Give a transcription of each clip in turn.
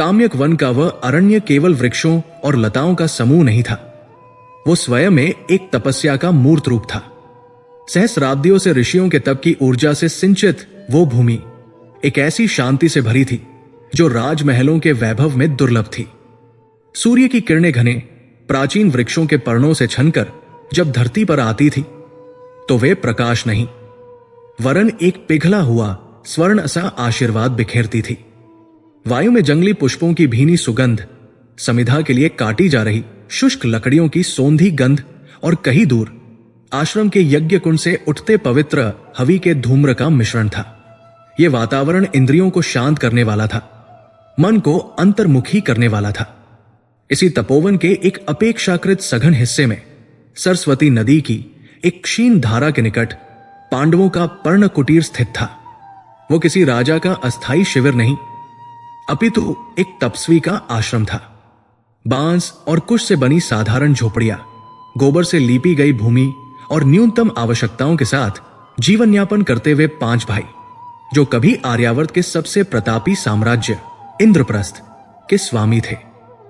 Kamyaka one का वह अरण्य केवल वृक्षों और लताओं का समूह नहीं था, वो स्वयं में एक तपस्या का मूर्त रूप था। सहस्राब्दियों से ऋषियों के तप की ऊर्जा से सिंचित वो भूमि एक ऐसी शांति से भरी थी जो राजमहलों के वैभव में दुर्लभ थी। सूर्य की किरणें घने प्राचीन वृक्षों के पर्णों से छनकर जब धरती पर आती थी तो वे प्रकाश नहीं वरन एक पिघला हुआ स्वर्ण सा आशीर्वाद बिखेरती थी। वायु में जंगली पुष्पों की भीनी सुगंध, समिधा के लिए काटी जा रही शुष्क लकड़ियों की सौंधी गंध और कहीं दूर आश्रम के यज्ञ कुंड से उठते पवित्र हवि के धूम्र का मिश्रण था। यह वातावरण इंद्रियों को शांत करने वाला था, मन को अंतर्मुखी करने वाला था। इसी तपोवन के एक अपेक्षाकृत सघन हिस्से में सरस्वती नदी की एक क्षीण धारा के निकट पांडवों का पर्ण कुटीर स्थित था। वो किसी राजा का अस्थायी शिविर नहीं, अपितु एक तपस्वी का आश्रम था। बांस और कुश से बनी साधारण झोपड़ियां, गोबर से लीपी गई भूमि और न्यूनतम आवश्यकताओं के साथ जीवन यापन करते हुए 5 भाई, जो कभी आर्यावर्त के सबसे प्रतापी साम्राज्य इंद्रप्रस्थ के स्वामी थे।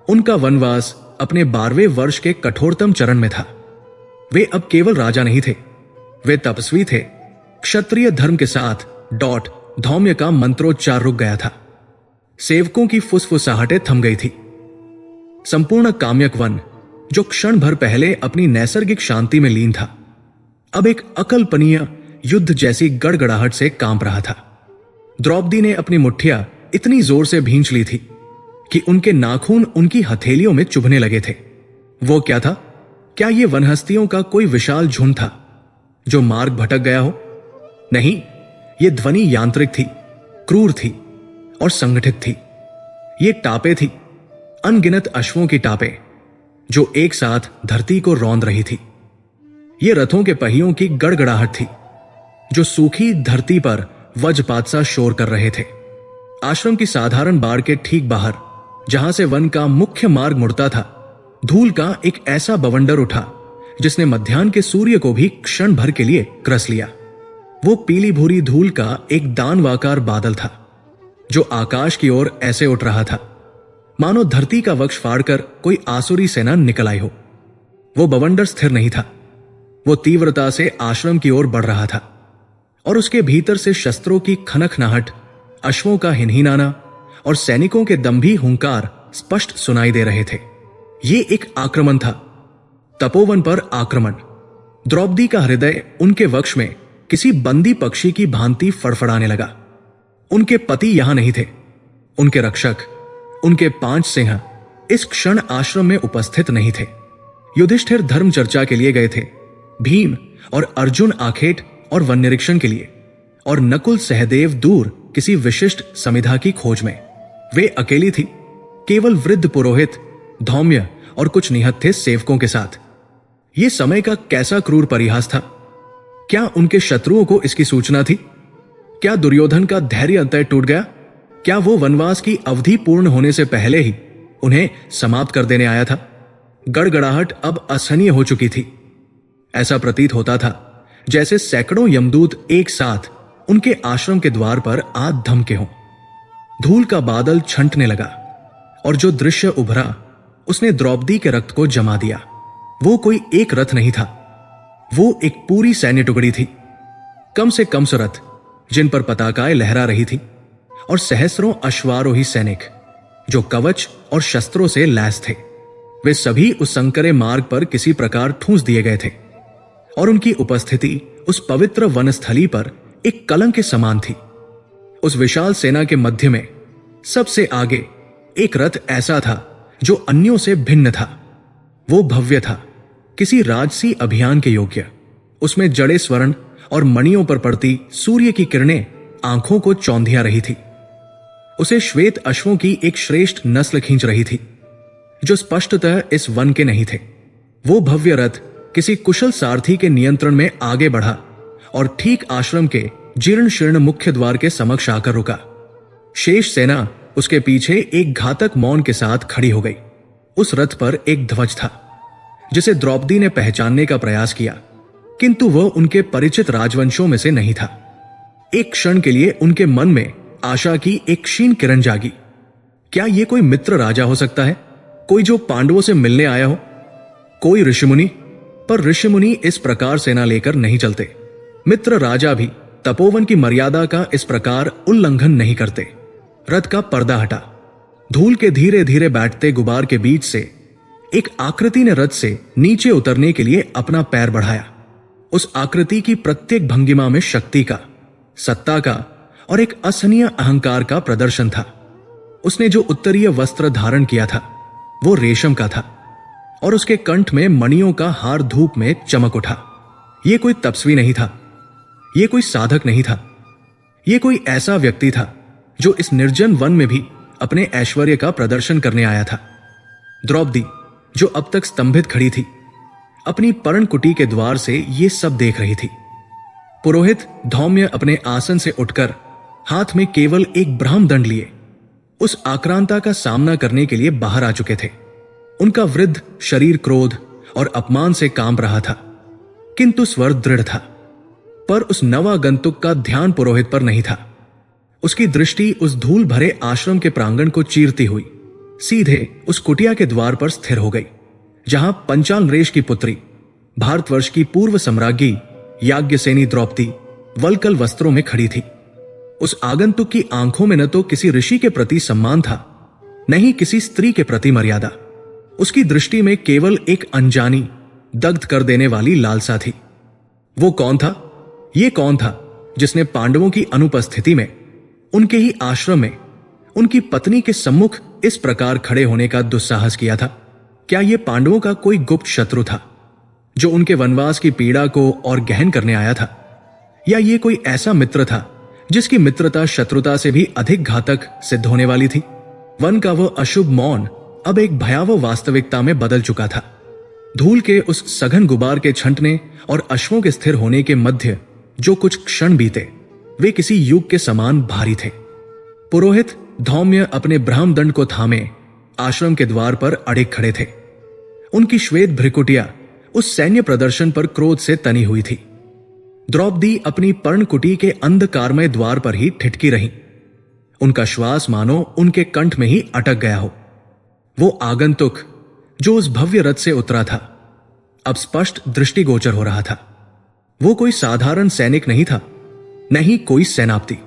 उनका वनवास अपने 12वें वर्ष के कठोरतम चरण में था। वे अब केवल राजा नहीं थे, वे तपस्वी थे। क्षत्रिय धर्म के साथ धौम्य का मंत्रोच्चार रुक गया था। सेवकों की फुसफुसाहटें थम गई थी। संपूर्ण काम्यक वन, जो क्षण भर पहले अपनी नैसर्गिक शांति में लीन था, अब एक अकल्पनीय युद्ध जैसी गड़गड़ाहट से कांप रहा था। द्रौपदी ने अपनी मुट्ठियां इतनी जोर से भींच ली थी कि उनके नाखून उनकी हथेलियों में चुभने लगे थे। वो क्या था? क्या ये वनहस्तियों का कोई विशाल झुंड था जो मार्ग भटक गया हो? नहीं, ये ध्वनि यांत्रिक थी, क्रूर थी और संगठित थी। ये टापे थी, अनगिनत अश्वों की टापे जो एक साथ धरती को रौंद रही थी। ये रथों के पहियों की गड़गड़ाहट थी जो सूखी धरती पर वज्रपात सा शोर कर रहे थे। आश्रम की साधारण बाड़ के ठीक बाहर, जहां से वन का मुख्य मार्ग मुड़ता था, धूल का एक ऐसा बवंडर उठा जिसने मध्याह्न के सूर्य को भी क्षण भर के लिए ग्रस लिया। वो पीली भूरी धूल का एक दानवाकार बादल था जो आकाश की ओर ऐसे उठ रहा था मानो धरती का वक्ष फाड़कर कोई आसुरी सेना निकल आई हो। वो बवंडर स्थिर नहीं था, वो तीव्रता से आश्रम की ओर बढ़ रहा था और उसके भीतर से शस्त्रों की खनखनाहट, अश्वों का हिनहिनाना और सैनिकों के दंभी हुंकार स्पष्ट सुनाई दे रहे थे। ये एक आक्रमण था, तपोवन पर आक्रमण। द्रौपदी का हृदय उनके वक्ष में किसी बंदी पक्षी की भांति फड़फड़ाने लगा। उनके पति यहां नहीं थे, उनके रक्षक, उनके 5 सिंह इस क्षण आश्रम में उपस्थित नहीं थे। युधिष्ठिर धर्म चर्चा के लिए गए थे, भीम और अर्जुन आखेट और वन निरीक्षण के लिए, और नकुल सहदेव दूर किसी विशिष्ट समिधा की खोज में। वे अकेली थी, केवल वृद्ध पुरोहित, धौम्य और कुछ निहत्थे सेवकों के साथ। यह समय का कैसा क्रूर परिहास था। क्या उनके शत्रुओं को इसकी सूचना थी? क्या दुर्योधन का धैर्य अंततः टूट गया? क्या वो वनवास की अवधि पूर्ण होने से पहले ही उन्हें समाप्त कर देने आया था? गड़गड़ाहट अब असहनीय हो चुकी थी। ऐसा प्रतीत होता था जैसे सैकड़ों यमदूत एक साथ उनके आश्रम के द्वार पर आ धमके हों। धूल का बादल छंटने लगा और जो दृश्य उभरा उसने द्रौपदी के रक्त को जमा दिया। वो कोई एक रथ नहीं था, वो एक पूरी सैन्य टुकड़ी थी। कम से कम सौ रथ जिन पर पताकाएं लहरा रही थी और सहस्रों अश्वारोही सैनिक जो कवच और शस्त्रों से लैस थे। वे सभी उस संकरे मार्ग पर किसी प्रकार ठूंस दिए गए थे और उनकी उपस्थिति उस पवित्र वनस्थली पर एक कलंक के समान थी। उस विशाल सेना के मध्य में सबसे आगे एक रथ ऐसा था जो अन्यों से भिन्न था। वो भव्य था, किसी राजसी अभियान के योग्य। उसमें जड़े स्वर्ण और मणियों पर पड़ती सूर्य की किरणें आंखों को चौंधिया रही थी। उसे श्वेत अश्वों की एक श्रेष्ठ नस्ल खींच रही थी जो स्पष्टतः इस वन के नहीं थे। वो भव्य रथ किसी कुशल सारथी के नियंत्रण में आगे बढ़ा और ठीक आश्रम के जीर्ण शीर्ण मुख्य द्वार के समक्ष आकर रुका। शेष सेना उसके पीछे एक घातक मौन के साथ खड़ी हो गई। उस रथ पर एक ध्वज था जिसे द्रौपदी ने पहचानने का प्रयास किया, किंतु वह उनके परिचित राजवंशों में से नहीं था। एक क्षण के लिए उनके मन में आशा की एक क्षीण किरण जागी। क्या ये कोई मित्र राजा हो सकता है, कोई जो पांडवों से मिलने आया हो, कोई ऋषिमुनि? पर ऋषिमुनि इस प्रकार सेना लेकर नहीं चलते। मित्र राजा भी तपोवन की मर्यादा का इस प्रकार उल्लंघन नहीं करते। रथ का पर्दा हटा। धूल के धीरे धीरे बैठते गुबार के बीच से एक आकृति ने रथ से नीचे उतरने के लिए अपना पैर बढ़ाया। उस आकृति की प्रत्येक भंगिमा में शक्ति का, सत्ता का और एक असहनीय अहंकार का प्रदर्शन था। उसने जो उत्तरीय वस्त्र धारण किया था वो रेशम का था और उसके कंठ में मणियों का हार धूप में चमक उठा। ये कोई तपस्वी नहीं था, ये कोई साधक नहीं था, ये कोई ऐसा व्यक्ति था जो इस निर्जन वन में भी अपने ऐश्वर्य का प्रदर्शन करने आया था। द्रौपदी, जो अब तक स्तंभित खड़ी थी, अपनी पर्णकुटी के द्वार से ये सब देख रही थी। पुरोहित धौम्य अपने आसन से उठकर हाथ में केवल एक ब्रह्मदंड लिए उस आक्रांता का सामना करने के लिए बाहर आ चुके थे। उनका वृद्ध शरीर क्रोध और अपमान से कांप रहा था, किंतु स्वर दृढ़ था। पर उस नवागंतुक का ध्यान पुरोहित पर नहीं था। उसकी दृष्टि उस धूल भरे आश्रम के प्रांगण को चीरती हुई सीधे उस कुटिया के द्वार पर स्थिर हो गई, जहां पंचाल नरेश की पुत्री, भारतवर्ष की पूर्व सम्राज्ञी याज्ञसेनी द्रौपदी वल्कल वस्त्रों में खड़ी थी। उस आगंतुक की आंखों में न तो किसी ऋषि के प्रति सम्मान था, न ही किसी स्त्री के प्रति मर्यादा। उसकी दृष्टि में केवल एक अनजानी, दग्ध कर देने वाली लालसा थी। वो कौन था? ये कौन था जिसने पांडवों की अनुपस्थिति में, उनके ही आश्रम में, उनकी पत्नी के सम्मुख इस प्रकार खड़े होने का दुस्साहस किया था? क्या यह पांडवों का कोई गुप्त शत्रु था जो उनके वनवास की पीड़ा को और गहन करने आया था? या ये कोई ऐसा मित्र था जिसकी मित्रता शत्रुता से भी अधिक घातक सिद्ध होने वाली थी? वन का वह अशुभ मौन अब एक भयावह वास्तविकता में बदल चुका था। धूल के उस सघन गुबार के छंटने और अश्वों के स्थिर होने के मध्य जो कुछ क्षण बीते, वे किसी युग के समान भारी थे। पुरोहित धौम्य अपने ब्रह्मदंड को थामे आश्रम के द्वार पर अड़े खड़े थे। उनकी श्वेत भ्रिकुटिया उस सैन्य प्रदर्शन पर क्रोध से तनी हुई थी। द्रौपदी अपनी पर्णकुटी के अंधकारमय द्वार पर ही ठिठकी रही। उनका श्वास मानो उनके कंठ में ही अटक गया हो। वो आगंतुक जो उस भव्य रथ से उतरा था, अब स्पष्ट दृष्टिगोचर हो रहा था। वो कोई साधारण सैनिक नहीं था, न ही कोई सेनापति।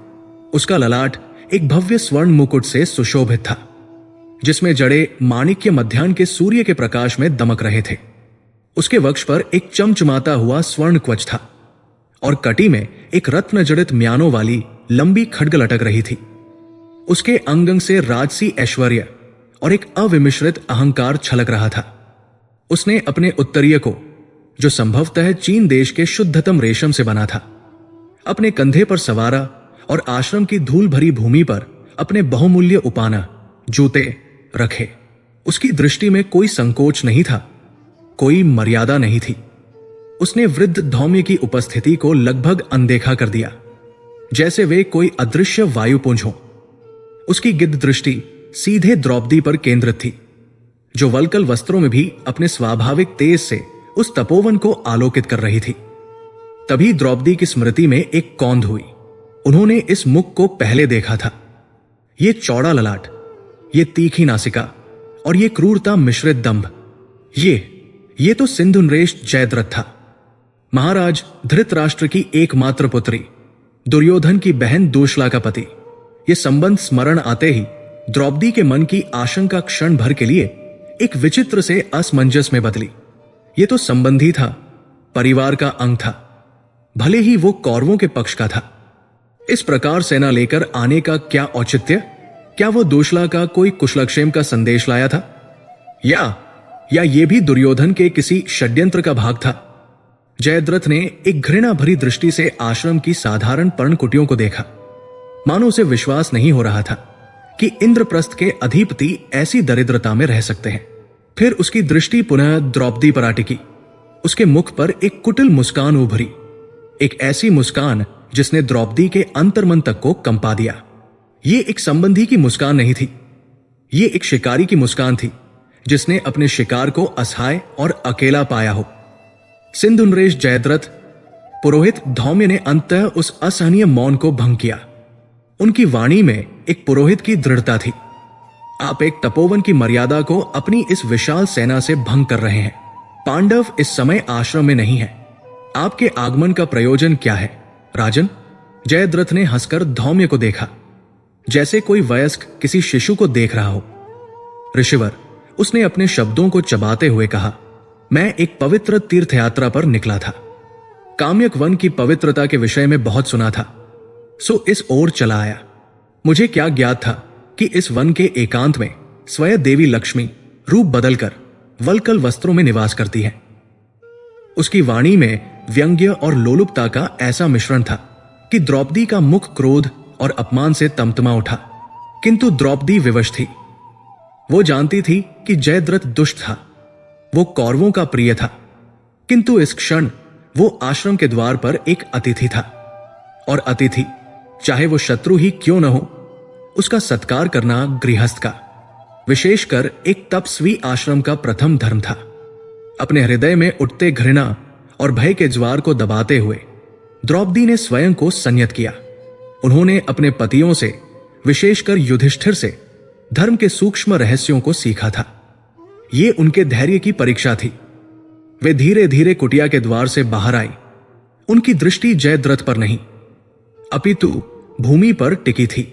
उसका ललाट एक भव्य स्वर्ण मुकुट से सुशोभित था, जिसमें जड़े माणिक्य मध्याह्न के सूर्य के प्रकाश में दमक रहे थे। उसके वक्ष पर एक चमचमाता हुआ स्वर्ण कवच था और कटी में एक रत्न जड़ित म्यानों वाली लंबी खड्ग लटक रही थी। उसके अंग से राजसी ऐश्वर्य और एक अविमिश्रित अहंकार छलक रहा था। उसने अपने उत्तरीय को, जो संभवतः चीन देश के शुद्धतम रेशम से बना था, अपने कंधे पर सवारा और आश्रम की धूल भरी भूमि पर अपने बहुमूल्य उपाना, जूते रखे। उसकी दृष्टि में कोई संकोच नहीं था, कोई मर्यादा नहीं थी। उसने वृद्ध धौम्य की उपस्थिति को लगभग अनदेखा कर दिया, जैसे वे कोई अदृश्य वायुपुंज हो। उसकी गिद्ध दृष्टि सीधे द्रौपदी पर केंद्रित थी, जो वल्कल वस्त्रों में भी अपने स्वाभाविक तेज से उस तपोवन को आलोकित कर रही थी। तभी द्रौपदी की स्मृति में एक कौंध हुई। उन्होंने इस मुख को पहले देखा था। ये चौड़ा ललाट, ये तीखी नासिका और ये क्रूरता मिश्रित दंभ, ये तो सिंधु नरेश जयद्रथ था, महाराज धृतराष्ट्र की एकमात्र पुत्री, दुर्योधन की बहन दूशला का पति। ये संबंध स्मरण आते ही द्रौपदी के मन की आशंका क्षण भर के लिए एक विचित्र से असमंजस में बदली। ये तो संबंधी था, परिवार का अंग था, भले ही वो कौरवों के पक्ष का था। इस प्रकार सेना लेकर आने का क्या औचित्य? क्या वो दूशला का कोई कुशलक्षेम का संदेश लाया था, या ये भी दुर्योधन के किसी षड्यंत्र का भाग था? जयद्रथ ने एक घृणा भरी दृष्टि से आश्रम की साधारण पर्णकुटियों को देखा, मानो उसे विश्वास नहीं हो रहा था कि इंद्रप्रस्थ के अधिपति ऐसी दरिद्रता में रह सकते हैं। फिर उसकी दृष्टि पुनः द्रौपदी पर अटकी। उसके मुख पर एक कुटिल मुस्कान उभरी, एक ऐसी मुस्कान जिसने द्रौपदी के अंतर्मन तक को कंपा दिया। ये एक संबंधी की मुस्कान नहीं थी, ये एक शिकारी की मुस्कान थी जिसने अपने शिकार को असहाय और अकेला पाया हो। सिंधु नरेश जयद्रथ, पुरोहित धौम्य ने अंततः उस असहनीय मौन को भंग किया। उनकी वाणी में एक पुरोहित की दृढ़ता थी, आप एक तपोवन की मर्यादा को अपनी इस विशाल सेना से भंग कर रहे हैं। पांडव इस समय आश्रम में नहीं है। आपके आगमन का प्रयोजन क्या है राजन? जयद्रथ ने हंसकर धौम्य को देखा, जैसे कोई वयस्क किसी शिशु को देख रहा हो। ऋषिवर, उसने अपने शब्दों को चबाते हुए कहा, मैं एक पवित्र तीर्थयात्रा पर निकला था। काम्यक वन की पवित्रता के विषय में बहुत सुना था, सो इस ओर चला आया। मुझे क्या ज्ञात था कि इस वन के एकांत में स्वयं देवी लक्ष्मी रूप बदलकर वल्कल वस्त्रों में निवास करती है। उसकी वाणी में व्यंग्य और लोलुपता का ऐसा मिश्रण था कि द्रौपदी का मुख क्रोध और अपमान से तमतमा उठा, किंतु द्रौपदी विवश थी। वो जानती थी कि जयद्रथ दुष्ट था, वो कौरवों का प्रिय था, किंतु इस क्षण वो आश्रम के द्वार पर एक अतिथि था, और अतिथि चाहे वो शत्रु ही क्यों न हो, उसका सत्कार करना गृहस्थ का, विशेषकर एक तपस्वी आश्रम का प्रथम धर्म था। अपने हृदय में उठते घृणा और भय के ज्वार को दबाते हुए द्रौपदी ने स्वयं को संयत किया। उन्होंने अपने पतियों से, विशेषकर युधिष्ठिर से, धर्म के सूक्ष्म रहस्यों को सीखा था। ये उनके धैर्य की परीक्षा थी। वे धीरे धीरे कुटिया के द्वार से बाहर आई। उनकी दृष्टि जयद्रथ पर नहीं, अपितु भूमि पर टिकी थी।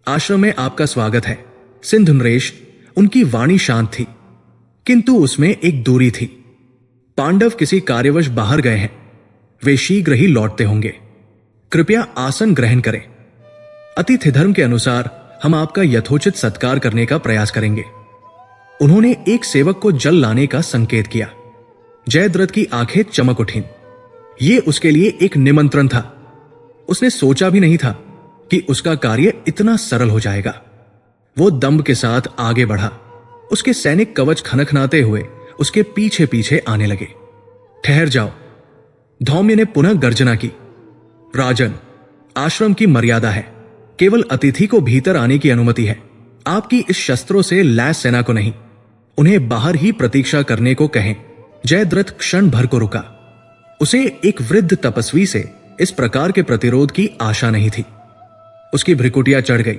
आश्रम में आपका स्वागत है, सिंधु नरेश। उनकी वाणी शांत थी, किंतु उसमें एक दूरी थी। पांडव किसी कार्यवश बाहर गए हैं, वे शीघ्र ही लौटते होंगे। कृपया आसन ग्रहण करें। अतिथि धर्म के अनुसार हम आपका यथोचित सत्कार करने का प्रयास करेंगे। उन्होंने एक सेवक को जल लाने का संकेत किया। जयद्रथ की आंखें चमक उठीं। यह उसके लिए एक निमंत्रण था। उसने सोचा भी नहीं था कि उसका कार्य इतना सरल हो जाएगा। वो दंभ के साथ आगे बढ़ा। उसके सैनिक कवच खनखनाते हुए उसके पीछे पीछे आने लगे। ठहर जाओ, धौम्य ने पुनः गर्जना की। राजन, आश्रम की मर्यादा है, केवल अतिथि को भीतर आने की अनुमति है। आपकी इस शस्त्रों से लैस सेना को नहीं, उन्हें बाहर ही प्रतीक्षा करने को कहें। जयद्रथ क्षण भर को रुका। उसे एक वृद्ध तपस्वी से इस प्रकार के प्रतिरोध की आशा नहीं थी। उसकी भ्रिकुटियां चढ़ गई,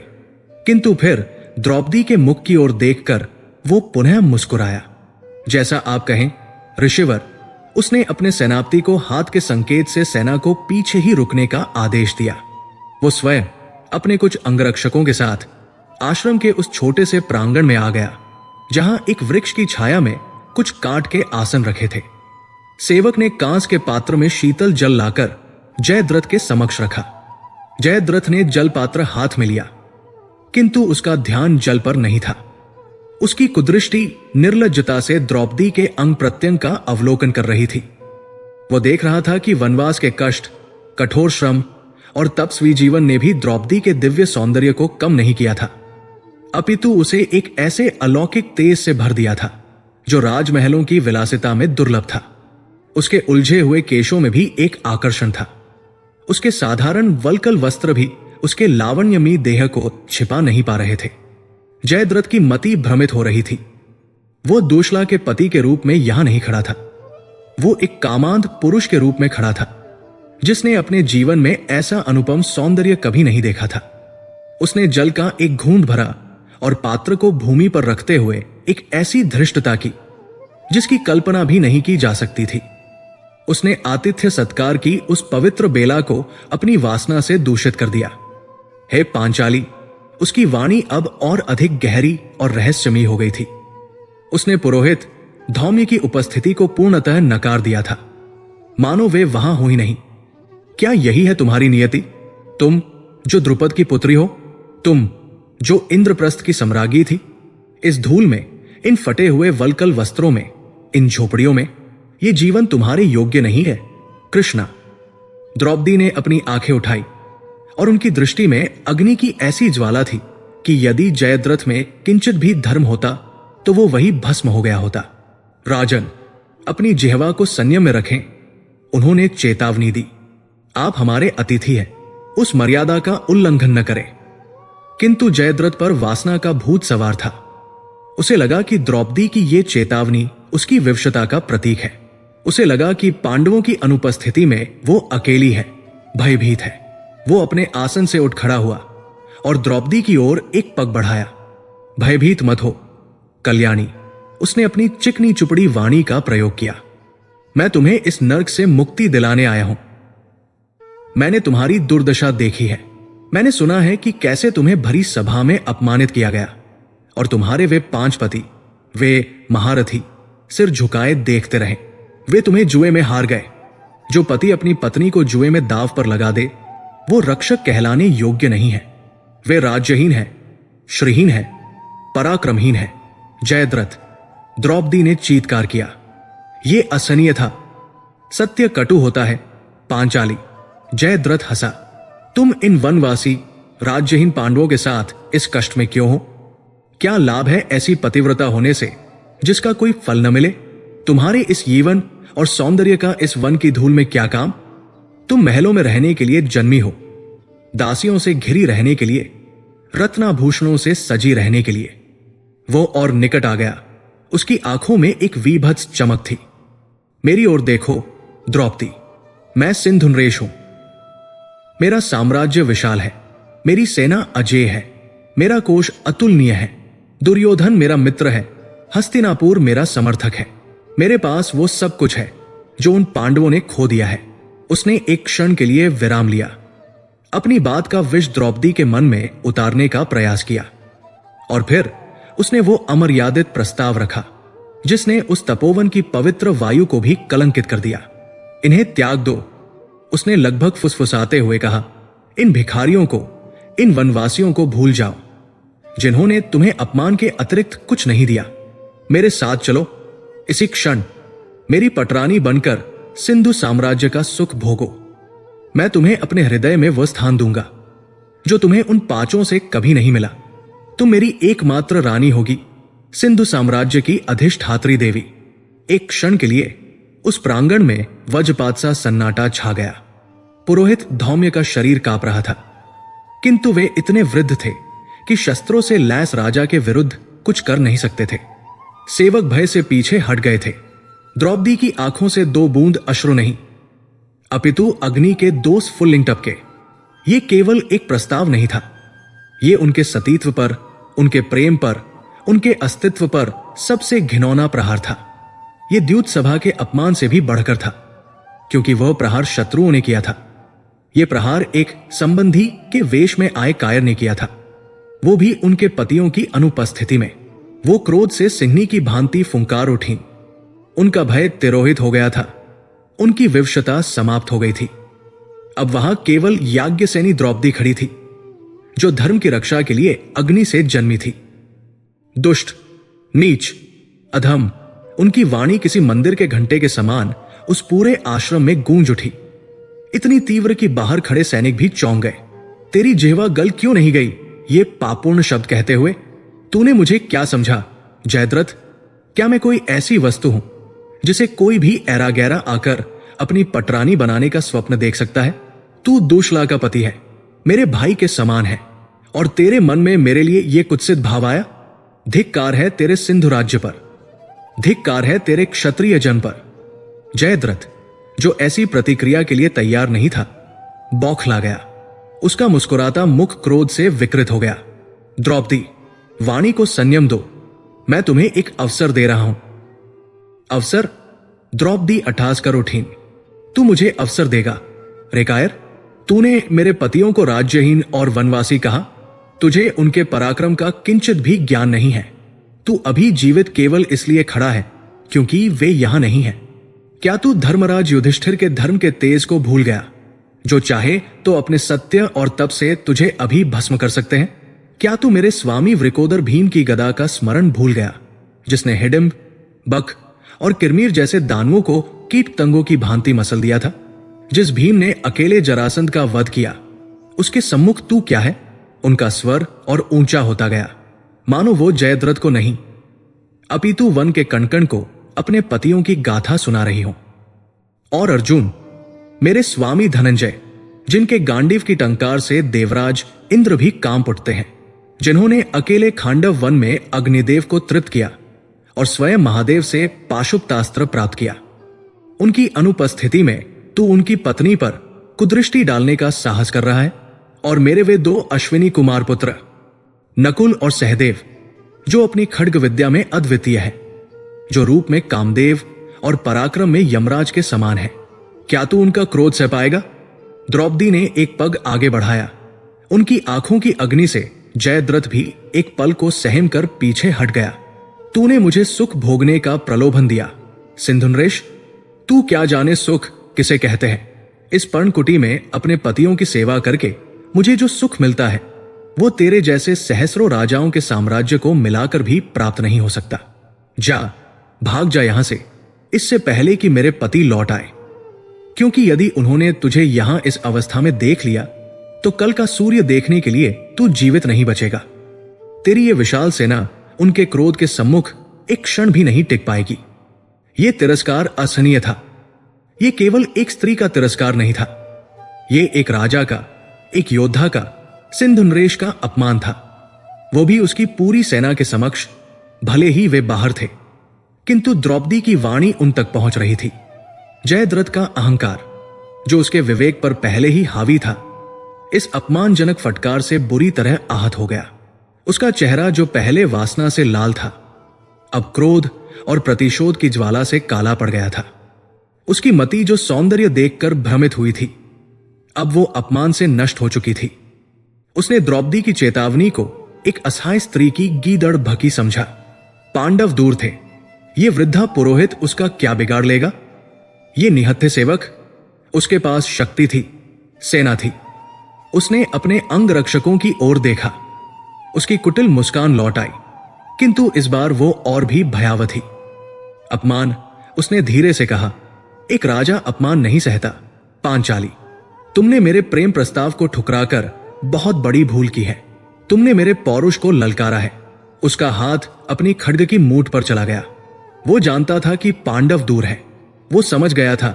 किंतु फिर द्रौपदी के मुख की ओर देखकर वो पुनः मुस्कुराया। जैसा आप कहें ऋषिवर। उसने अपने सेनापति को हाथ के संकेत से सेना को पीछे ही रुकने का आदेश दिया। वो स्वयं अपने कुछ अंगरक्षकों के साथ आश्रम के उस छोटे से प्रांगण में आ गया, जहां एक वृक्ष की छाया में कुछ काठ के आसन रखे थे। सेवक ने कांच के पात्र में शीतल जल लाकर जयद्रथ के समक्ष रखा। जयद्रथ ने जल पात्र हाथ में लिया, किंतु उसका ध्यान जल पर नहीं था। उसकी कुदृष्टि निर्लज्जता से द्रौपदी के अंग प्रत्यंग का अवलोकन कर रही थी। वो देख रहा था कि वनवास के कष्ट, कठोर श्रम और तपस्वी जीवन ने भी द्रौपदी के दिव्य सौंदर्य को कम नहीं किया था, अपितु उसे एक ऐसे अलौकिक तेज से भर दिया था जो राजमहलों की विलासिता में दुर्लभ था। उसके उलझे हुए केशों में भी एक आकर्षण था। उसके साधारण वल्कल वस्त्र भी उसके लावण्यमयी देह को छिपा नहीं पा रहे थे। जयद्रथ की मति भ्रमित हो रही थी। वो दूशला के पति के रूप में यहां नहीं खड़ा था, वो एक कामांध पुरुष के रूप में खड़ा था, जिसने अपने जीवन में ऐसा अनुपम सौंदर्य कभी नहीं देखा था। उसने जल का एक घूंट भरा और पात्र को भूमि पर रखते हुए एक ऐसी धृष्टता की जिसकी कल्पना भी नहीं की जा सकती थी। उसने आतिथ्य सत्कार की उस पवित्र बेला को अपनी वासना से दूषित कर दिया। हे पांचाली, उसकी वाणी अब और अधिक गहरी और रहस्यमयी हो गई थी। उसने पुरोहित धौम्य की उपस्थिति को पूर्णतः नकार दिया था, मानो वे वहां हो ही नहीं। क्या यही है तुम्हारी नियति? तुम जो द्रुपद की पुत्री हो, तुम जो इंद्रप्रस्थ की सम्राज्ञी थी, इस धूल में, इन फटे हुए वल्कल वस्त्रों में, इन झोपड़ियों में, ये जीवन तुम्हारे योग्य नहीं है। कृष्णा। द्रौपदी ने अपनी आंखें उठाई और उनकी दृष्टि में अग्नि की ऐसी ज्वाला थी कि यदि जयद्रथ में किंचित भी धर्म होता तो वो वही भस्म हो गया होता। राजन, अपनी जिह्वा को संयम में रखें, उन्होंने चेतावनी दी। आप हमारे अतिथि हैं, उस मर्यादा का उल्लंघन न करें। किंतु जयद्रथ पर वासना का भूत सवार था। उसे लगा कि द्रौपदी की ये चेतावनी उसकी विवशता का प्रतीक है। उसे लगा कि पांडवों की अनुपस्थिति में वो अकेली है, भयभीत है। वो अपने आसन से उठ खड़ा हुआ और द्रौपदी की ओर एक पग बढ़ाया। भयभीत मत हो कल्याणी, उसने अपनी चिकनी चुपड़ी वाणी का प्रयोग किया। मैं तुम्हें इस नर्क से मुक्ति दिलाने आया हूं। मैंने तुम्हारी दुर्दशा देखी है। मैंने सुना है कि कैसे तुम्हें भरी सभा में अपमानित किया गया और तुम्हारे वे 5 पति, वे महारथी, सिर झुकाए देखते रहे। वे तुम्हें जुए में हार गए। जो पति अपनी पत्नी को जुए में दाव पर लगा दे, वो रक्षक कहलाने योग्य नहीं है। वे राज्यहीन है, श्रीहीन है, पराक्रमहीन है। जयद्रथ, द्रौपदी ने चीत्कार किया। ये असहनीय था। सत्य कटु होता है पांचाली। जयद्रथ हंसा। तुम इन वनवासी राज्यहीन पांडवों के साथ इस कष्ट में क्यों हो? क्या लाभ है ऐसी पतिव्रता होने से जिसका कोई फल न मिले? तुम्हारे इस यौवन और सौंदर्य का इस वन की धूल में क्या काम? तुम महलों में रहने के लिए जन्मी हो, दासियों से घिरी रहने के लिए, रत्नाभूषणों से सजी रहने के लिए। वो और निकट आ गया। उसकी आंखों में एक वीभत्स चमक थी। मेरी ओर देखो द्रौपदी, मैं सिंधुनरेश हूं। मेरा साम्राज्य विशाल है, मेरी सेना अजेय है, मेरा कोष अतुलनीय है। दुर्योधन मेरा मित्र है, हस्तिनापुर मेरा समर्थक है। मेरे पास वो सब कुछ है जो उन पांडवों ने खो दिया है। उसने एक क्षण के लिए विराम लिया, अपनी बात का विष द्रौपदी के मन में उतारने का प्रयास किया, और फिर उसने वो अमर्यादित प्रस्ताव रखा जिसने उस तपोवन की पवित्र वायु को भी कलंकित कर दिया। इन्हें त्याग दो, उसने लगभग फुसफुसाते हुए कहा। इन भिखारियों को, इन वनवासियों को भूल जाओ जिन्होंने तुम्हें अपमान के अतिरिक्त कुछ नहीं दिया। मेरे साथ चलो, इसी क्षण मेरी पटरानी बनकर सिंधु साम्राज्य का सुख भोगो। मैं तुम्हें अपने हृदय में वह स्थान दूंगा जो तुम्हें उन 5 से कभी नहीं मिला। तुम मेरी एकमात्र रानी होगी, सिंधु साम्राज्य की अधिष्ठात्री देवी। एक क्षण के लिए उस प्रांगण में वज्रपात सा सन्नाटा छा गया। पुरोहित धौम्य का शरीर कांप रहा था, किंतु वे इतने वृद्ध थे कि शस्त्रों से लैस राजा के विरुद्ध कुछ कर नहीं सकते थे। सेवक भय से पीछे हट गए थे। द्रौपदी की आंखों से 2 बूंद अश्रु नहीं, अपितु अग्नि के 2 स्फुल्लिंग टपके। ये केवल एक प्रस्ताव नहीं था, ये उनके सतीत्व पर, उनके प्रेम पर, उनके अस्तित्व पर सबसे घिनौना प्रहार था। ये द्यूत सभा के अपमान से भी बढ़कर था, क्योंकि वह प्रहार शत्रुओं ने किया था। यह प्रहार एक संबंधी के वेश में आए कायर ने किया था, वो भी उनके पतियों की अनुपस्थिति में। वो क्रोध से सिंहनी की भांति फुंकार उठी। उनका भय तिरोहित हो गया था, उनकी विवशता समाप्त हो गई थी। अब वहां केवल याज्ञसेनी द्रौपदी खड़ी थी, जो धर्म की रक्षा के लिए अग्नि से जन्मी थी। दुष्ट, नीच, अधम, उनकी वाणी किसी मंदिर के घंटे के समान उस पूरे आश्रम में गूंज उठी, इतनी तीव्र कि बाहर खड़े सैनिक भी चौंक गए। तेरी जिह्वा गल क्यों नहीं गई ये पापूर्ण शब्द कहते हुए? तूने मुझे क्या समझा जयद्रथ? क्या मैं कोई ऐसी वस्तु हूं जिसे कोई भी ऐरा गैरा आकर अपनी पटरानी बनाने का स्वप्न देख सकता है? तू दूशला का पति है, मेरे भाई के समान है, और तेरे मन में मेरे लिए यह कुत्सित भाव आया? धिक्कार है तेरे सिंधु राज्य पर, धिक्कार है तेरे क्षत्रिय जन पर। जयद्रथ, जो ऐसी प्रतिक्रिया के लिए तैयार नहीं था, बौखला गया। उसका मुस्कुराता मुख क्रोध से विकृत हो गया। द्रौपदी, वाणी को संयम दो, मैं तुम्हें एक अवसर दे रहा हूं। अवसर? द्रौपदी अठास कर उठी। तू मुझे अवसर देगा? रेकायर, तूने मेरे पतियों को राज्यहीन और वनवासी कहा। तुझे उनके पराक्रम का किंचित भी ज्ञान नहीं है। तू अभी जीवित केवल इसलिए खड़ा है क्योंकि वे यहां नहीं है। क्या तू धर्मराज युधिष्ठिर के धर्म के तेज को भूल गया, जो चाहे तो अपने सत्य और तप से तुझे अभी भस्म कर सकते हैं? क्या तू मेरे स्वामी वृकोदर भीम की गदा का स्मरण भूल गया, जिसने हिडिंब, बक और किरमीर जैसे दानवों को कीट पतंगों की भांति मसल दिया था? जिस भीम ने अकेले जरासंध का वध किया, उसके सम्मुख तू क्या है? उनका स्वर और ऊंचा होता गया, मानो वो जयद्रथ को नहीं अपितु वन के कणकण को अपने पतियों की गाथा सुना रही हो। और अर्जुन, मेरे स्वामी धनंजय, जिनके गांडीव की टंकार से देवराज इंद्र भी कांप उठते हैं, जिन्होंने अकेले खांडव वन में अग्निदेव को तृप्त किया और स्वयं महादेव से पाशुपतास्त्र प्राप्त किया, उनकी अनुपस्थिति में तू उनकी पत्नी पर कुदृष्टि डालने का साहस कर रहा है। और मेरे वे 2 अश्विनी कुमार पुत्र नकुल और सहदेव, जो अपनी खड्ग विद्या में अद्वितीय है, जो रूप में कामदेव और पराक्रम में यमराज के समान है। क्या तू उनका क्रोध सह पाएगा? द्रौपदी ने एक पग आगे बढ़ाया। उनकी आंखों की अग्नि से जयद्रथ भी एक पल को सहम कर पीछे हट गया। तूने मुझे सुख भोगने का प्रलोभन दिया सिंधुनरेश। तू क्या जाने सुख किसे कहते हैं। इस पर्णकुटी में अपने पतियों की सेवा करके मुझे जो सुख मिलता है वो तेरे जैसे सहस्रों राजाओं के साम्राज्य को मिलाकर भी प्राप्त नहीं हो सकता। जा, भाग जा यहां से, इससे पहले कि मेरे पति लौट आए, क्योंकि यदि उन्होंने तुझे यहां इस अवस्था में देख लिया तो कल का सूर्य देखने के लिए तू जीवित नहीं बचेगा। तेरी ये विशाल सेना उनके क्रोध के सम्मुख एक क्षण भी नहीं टिक पाएगी। ये तिरस्कार असहनीय था। ये केवल एक स्त्री का तिरस्कार नहीं था, ये एक राजा का, एक योद्धा का, सिंधुनरेश का अपमान था। वो भी उसकी पूरी सेना के समक्ष। भले ही वे बाहर थे, किंतु द्रौपदी की वाणी उन तक पहुंच रही थी। जयद्रथ का अहंकार, जो उसके विवेक पर पहले ही हावी था, इस अपमानजनक फटकार से बुरी तरह आहत हो गया। उसका चेहरा, जो पहले वासना से लाल था, अब क्रोध और प्रतिशोध की ज्वाला से काला पड़ गया था। उसकी मति, जो सौंदर्य देखकर भ्रमित हुई थी, अब वो अपमान से नष्ट हो चुकी थी। उसने द्रौपदी की चेतावनी को एक असहाय स्त्री की गीदड़ भकी समझा। पांडव दूर थे, ये वृद्धा पुरोहित उसका क्या बिगाड़ लेगा। ये निहत्थे सेवक, उसके पास शक्ति थी, सेना थी। उसने अपने अंग रक्षकों की ओर देखा। उसकी कुटिल मुस्कान लौट आई, किंतु इस बार वो और भी भयावह थी। अपमान, उसने धीरे से कहा। एक राजा अपमान नहीं सहता। पांचाली, तुमने मेरे प्रेम प्रस्ताव को ठुकराकर बहुत बड़ी भूल की है। तुमने मेरे पौरुष को ललकारा है। उसका हाथ अपनी खड्ग की मूठ पर चला गया। वो जानता था कि पांडव दूर है। वो समझ गया था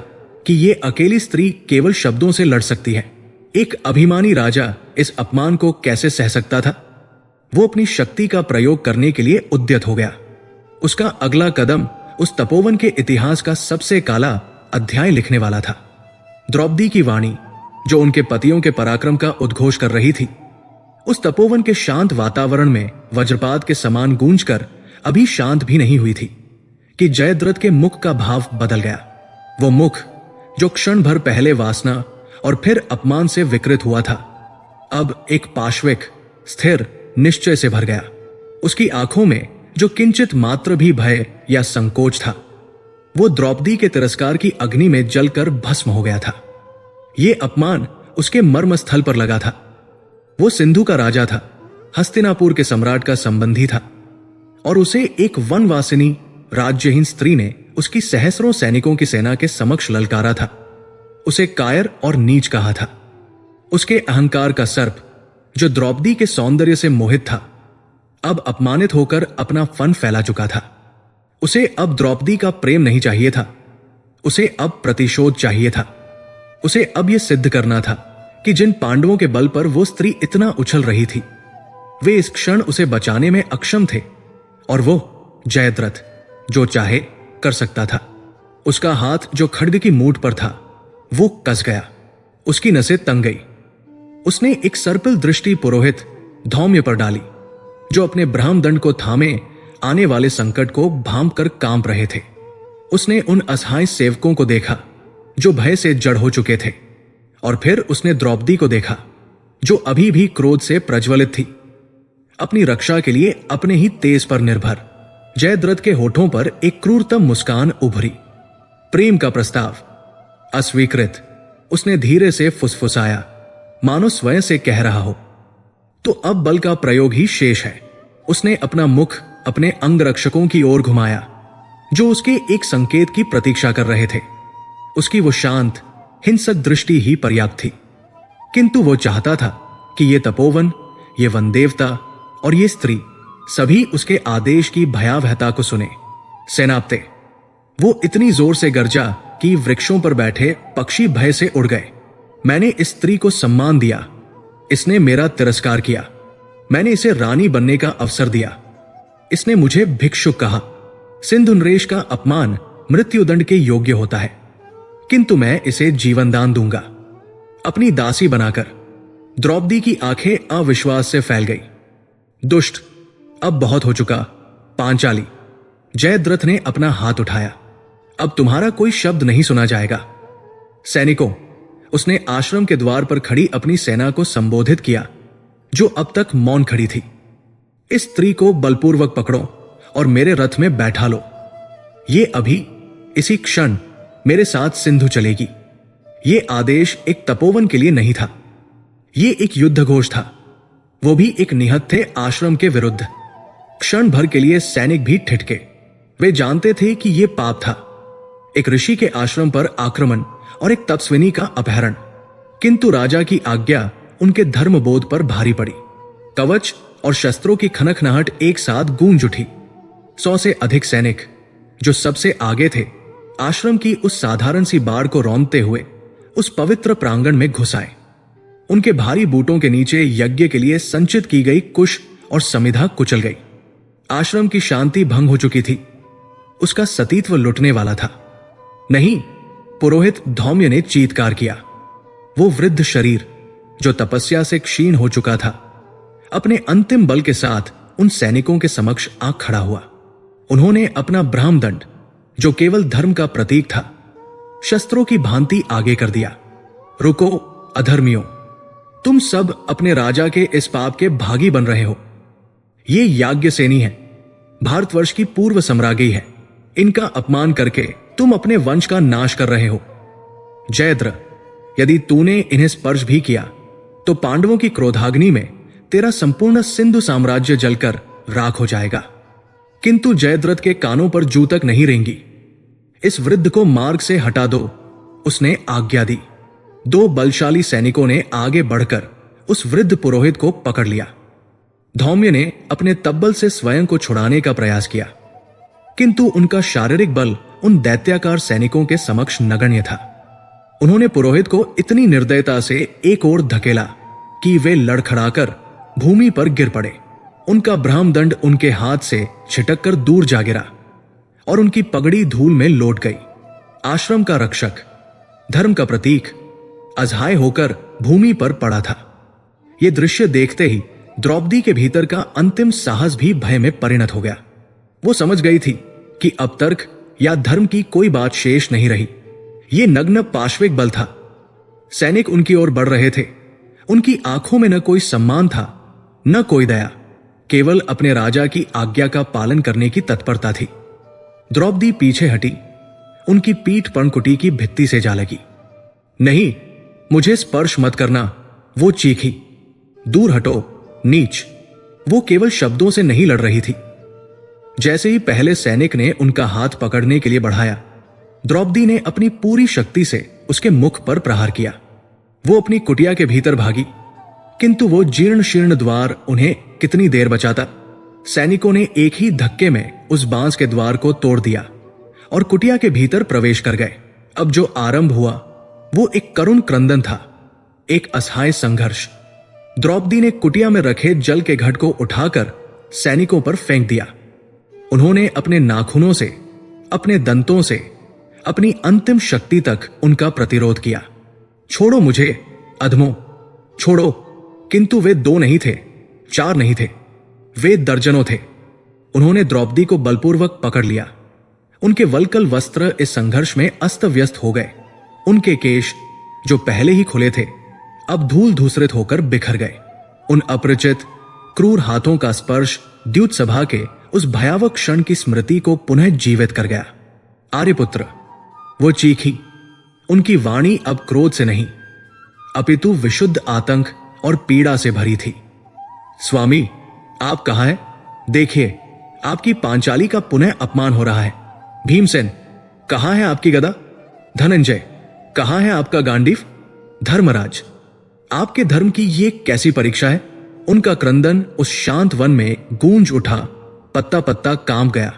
कि ये अकेली स्त्री केवल शब्दों से लड़ सकती है। एक अभिमानी राजा इस अपमान को कैसे सह सकता था। वो अपनी शक्ति का प्रयोग करने के लिए उद्यत हो गया। उसका अगला कदम उस तपोवन के इतिहास का सबसे काला अध्याय लिखने वाला था। द्रौपदी की वाणी, जो उनके पतियों के पराक्रम का उद्घोष कर रही थी, उस तपोवन के शांत वातावरण में वज्रपात के समान गूंजकर अभी शांत भी नहीं हुई थी कि जयद्रथ के मुख का भाव बदल गया। वो मुख, जो क्षण भर पहले वासना और फिर अपमान से विकृत हुआ था, अब एक पाश्विक, स्थिर निश्चय से भर गया। उसकी आंखों में जो किंचित मात्र भी भय या संकोच था, वो द्रौपदी के तिरस्कार की अग्नि में जलकर भस्म हो गया था। ये अपमान उसके मर्म स्थल पर लगा था। वो सिंधु का राजा था, हस्तिनापुर के सम्राट का संबंधी था, और उसे एक वनवासिनी राज्यहीन स्त्री ने उसकी सहस्रों सैनिकों की सेना के समक्ष ललकारा था। उसे कायर और नीच कहा था। उसके अहंकार का सर्प, जो द्रौपदी के सौंदर्य से मोहित था, अब अपमानित होकर अपना फन फैला चुका था। उसे अब द्रौपदी का प्रेम नहीं चाहिए था, उसे अब प्रतिशोध चाहिए था। उसे अब यह सिद्ध करना था कि जिन पांडवों के बल पर वो स्त्री इतना उछल रही थी, वे इस क्षण उसे बचाने में अक्षम थे, और वो जयद्रथ जो चाहे कर सकता था। उसका हाथ, जो खड्ग की मूठ पर था, वो कस गया। उसकी नसें तंग गई। उसने एक सर्पिल दृष्टि पुरोहित धौम्य पर डाली, जो अपने ब्रह्मदंड को थामे आने वाले संकट को भांप कर कांप रहे थे। उसने उन असहाय सेवकों को देखा जो भय से जड़ हो चुके थे, और फिर उसने द्रौपदी को देखा जो अभी भी क्रोध से प्रज्वलित थी, अपनी रक्षा के लिए अपने ही तेज पर निर्भर। जयद्रथ के होठों पर एक क्रूरतम मुस्कान उभरी। प्रेम का प्रस्ताव अस्वीकृत, उसने धीरे से फुसफुसाया, मानो स्वयं से कह रहा हो। तो अब बल का प्रयोग ही शेष है। उसने अपना मुख अपने अंगरक्षकों की ओर घुमाया, जो उसके एक संकेत की प्रतीक्षा कर रहे थे। उसकी वो शांत हिंसक दृष्टि ही पर्याप्त थी, किंतु वो चाहता था कि ये तपोवन, ये वनदेवता और ये स्त्री सभी उसके आदेश की भयावहता को सुने। सेनापते, वो इतनी जोर से गरजा कि वृक्षों पर बैठे पक्षी भय से उड़ गए। मैंने इस स्त्री को सम्मान दिया, इसने मेरा तिरस्कार किया। मैंने इसे रानी बनने का अवसर दिया, इसने मुझे भिक्षुक कहा। सिंधुनरेश का अपमान मृत्युदंड के योग्य होता है, किंतु मैं इसे जीवन दान दूंगा, अपनी दासी बनाकर। द्रौपदी की आंखें अविश्वास से फैल गई। दुष्ट, अब बहुत हो चुका पांचाली। जयद्रथ ने अपना हाथ उठाया। अब तुम्हारा कोई शब्द नहीं सुना जाएगा। सैनिकों, उसने आश्रम के द्वार पर खड़ी अपनी सेना को संबोधित किया, जो अब तक मौन खड़ी थी। इस स्त्री को बलपूर्वक पकड़ो और मेरे रथ में बैठा लो। ये अभी इसी क्षण मेरे साथ सिंधु चलेगी। ये आदेश एक तपोवन के लिए नहीं था, ये एक युद्ध घोष था, वो भी एक निहत्थे आश्रम के विरुद्ध। क्षण भर के लिए सैनिक भी ठिठके। वे जानते थे कि यह पाप था, एक ऋषि के आश्रम पर आक्रमण और एक तपस्विनी का अपहरण। किंतु राजा की आज्ञा उनके धर्मबोध पर भारी पड़ी। कवच और शस्त्रों की खनखनाहट एक साथ गूंज उठी। 100 से अधिक सैनिक, जो सबसे आगे थे, आश्रम की उस साधारण सी बाड़ को रौंदते हुए उस पवित्र प्रांगण में घुस आए। उनके भारी बूटों के नीचे यज्ञ के लिए संचित की गई कुश और समिधा कुचल गई। आश्रम की शांति भंग हो चुकी थी, उसका सतीत्व लुटने वाला था। नहीं, पुरोहित धौम्य ने चीत्कार किया। वो वृद्ध शरीर, जो तपस्या से क्षीण हो चुका था, अपने अंतिम बल के साथ उन सैनिकों के समक्ष आ खड़ा हुआ। उन्होंने अपना ब्राह्मदंड, जो केवल धर्म का प्रतीक था, शस्त्रों की भांति आगे कर दिया। रुको अधर्मियों, तुम सब अपने राजा के इस पाप के भागी बन रहे हो। ये याज्ञसेनी है, भारतवर्ष की पूर्व सम्राज्ञी है। इनका अपमान करके तुम अपने वंश का नाश कर रहे हो। जयद्र, यदि तूने इन्हें स्पर्श भी किया तो पांडवों की क्रोधाग्नि में तेरा संपूर्ण सिंधु साम्राज्य जलकर राख हो जाएगा। किंतु जयद्रथ के कानों पर जू तक नहीं रेंगी। इस वृद्ध को मार्ग से हटा दो, उसने आज्ञा दी। 2 बलशाली सैनिकों ने आगे बढ़कर उस वृद्ध पुरोहित को पकड़ लिया। धौम्य ने अपने तब्बल से स्वयं को छुड़ाने का प्रयास किया, किंतु उनका शारीरिक बल उन दैत्याकार सैनिकों के समक्ष नगण्य था। उन्होंने पुरोहित को इतनी निर्दयता से एक ओर धकेला कि वे लड़खड़ाकर भूमि पर गिर पड़े। उनका ब्राह्मदंड उनके हाथ से छिटक कर दूर जा गिरा और उनकी पगड़ी धूल में लौट गई। आश्रम का रक्षक, धर्म का प्रतीक, असहाय होकर भूमि पर पड़ा था। यह दृश्य देखते ही द्रौपदी के भीतर का अंतिम साहस भी भय में परिणत हो गया। वो समझ गई थी कि अब तर्क या धर्म की कोई बात शेष नहीं रही। ये नग्न पाश्विक बल था। सैनिक उनकी ओर बढ़ रहे थे। उनकी आंखों में न कोई सम्मान था, न कोई दया, केवल अपने राजा की आज्ञा का पालन करने की तत्परता थी। द्रौपदी पीछे हटी, उनकी पीठ पर्णकुटी की भित्ति से जा लगी। नहीं, मुझे स्पर्श मत करना, वो चीखी। दूर हटो नीच। वो केवल शब्दों से नहीं लड़ रही थी। जैसे ही पहले सैनिक ने उनका हाथ पकड़ने के लिए बढ़ाया, द्रौपदी ने अपनी पूरी शक्ति से उसके मुख पर प्रहार किया। वो अपनी कुटिया के भीतर भागी, किंतु वो जीर्ण शीर्ण द्वार उन्हें कितनी देर बचाता। सैनिकों ने एक ही धक्के में उस बांस के द्वार को तोड़ दिया और कुटिया के भीतर प्रवेश कर गए। अब जो आरंभ हुआ वो एक करुण क्रंदन था, एक असहाय संघर्ष। द्रौपदी ने कुटिया में रखे जल के घट को उठाकर सैनिकों पर फेंक दिया। उन्होंने अपने नाखूनों से, अपने दंतों से, अपनी अंतिम शक्ति तक उनका प्रतिरोध किया। छोड़ो मुझे अधमों, छोड़ो। किंतु वे 2 नहीं थे, 4 नहीं थे, वे दर्जनों थे। उन्होंने द्रौपदी को बलपूर्वक पकड़ लिया। उनके वल्कल वस्त्र इस संघर्ष में अस्त व्यस्त हो गए। उनके केश, जो पहले ही खुले थे, अब धूल धूसरित होकर बिखर गए। उन अपरिचित क्रूर हाथों का स्पर्श द्यूत सभा के उस भयावह क्षण की स्मृति को पुनः जीवित कर गया। आर्यपुत्र, वो चीखी। उनकी वाणी अब क्रोध से नहीं, अपितु विशुद्ध आतंक और पीड़ा से भरी थी। स्वामी, आप कहां हैं? देखिए, आपकी पांचाली का पुनः अपमान हो रहा है। भीमसेन, कहां है आपकी गदा? धनंजय, कहां है आपका गांडीव? धर्मराज, आपके धर्म की ये कैसी परीक्षा है? उनका क्रंदन उस शांत वन में गूंज उठा, पत्ता पत्ता कांप गया।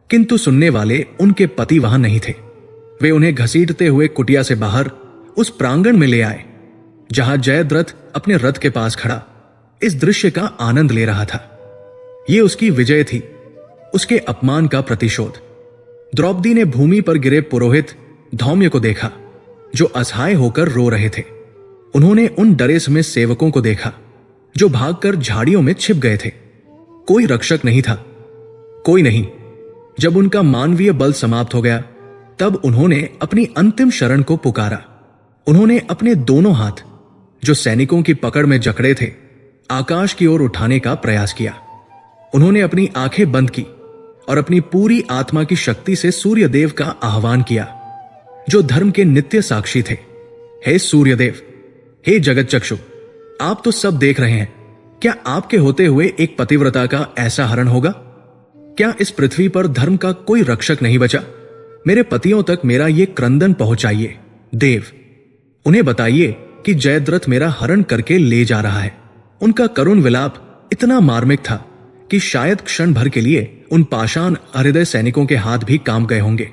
किंतु सुनने वाले उनके पति वहां नहीं थे। वे उन्हें घसीटते हुए कुटिया से बाहर उस प्रांगण में ले आए, जहां जयद्रथ अपने रथ के पास खड़ा इस दृश्य का आनंद ले रहा था। यह उसकी विजय थी, उसके अपमान का प्रतिशोध। द्रौपदी ने भूमि पर गिरे पुरोहित धौम्य को देखा, जो असहाय होकर रो रहे थे। उन्होंने उन डरे समय सेवकों को देखा, जो भागकर झाड़ियों में छिप गए थे। कोई रक्षक नहीं था, कोई नहीं। जब उनका मानवीय बल समाप्त हो गया, तब उन्होंने अपनी अंतिम शरण को पुकारा। उन्होंने अपने दोनों हाथ, जो सैनिकों की पकड़ में जकड़े थे, आकाश की ओर उठाने का प्रयास किया। उन्होंने अपनी आंखें बंद की और अपनी पूरी आत्मा की शक्ति से सूर्यदेव का आह्वान किया, जो धर्म के नित्य साक्षी थे। हे सूर्यदेव, हे जगत चक्षु, आप तो सब देख रहे हैं। क्या आपके होते हुए एक पतिव्रता का ऐसा हरण होगा? क्या इस पृथ्वी पर धर्म का कोई रक्षक नहीं बचा? मेरे पतियों तक मेरा ये क्रंदन पहुंचाइए देव। उन्हें बताइए कि जयद्रथ मेरा हरण करके ले जा रहा है। उनका करुण विलाप इतना मार्मिक था कि शायद क्षण भर के लिए उन पाषाण हृदय सैनिकों के हाथ भी काम गए होंगे।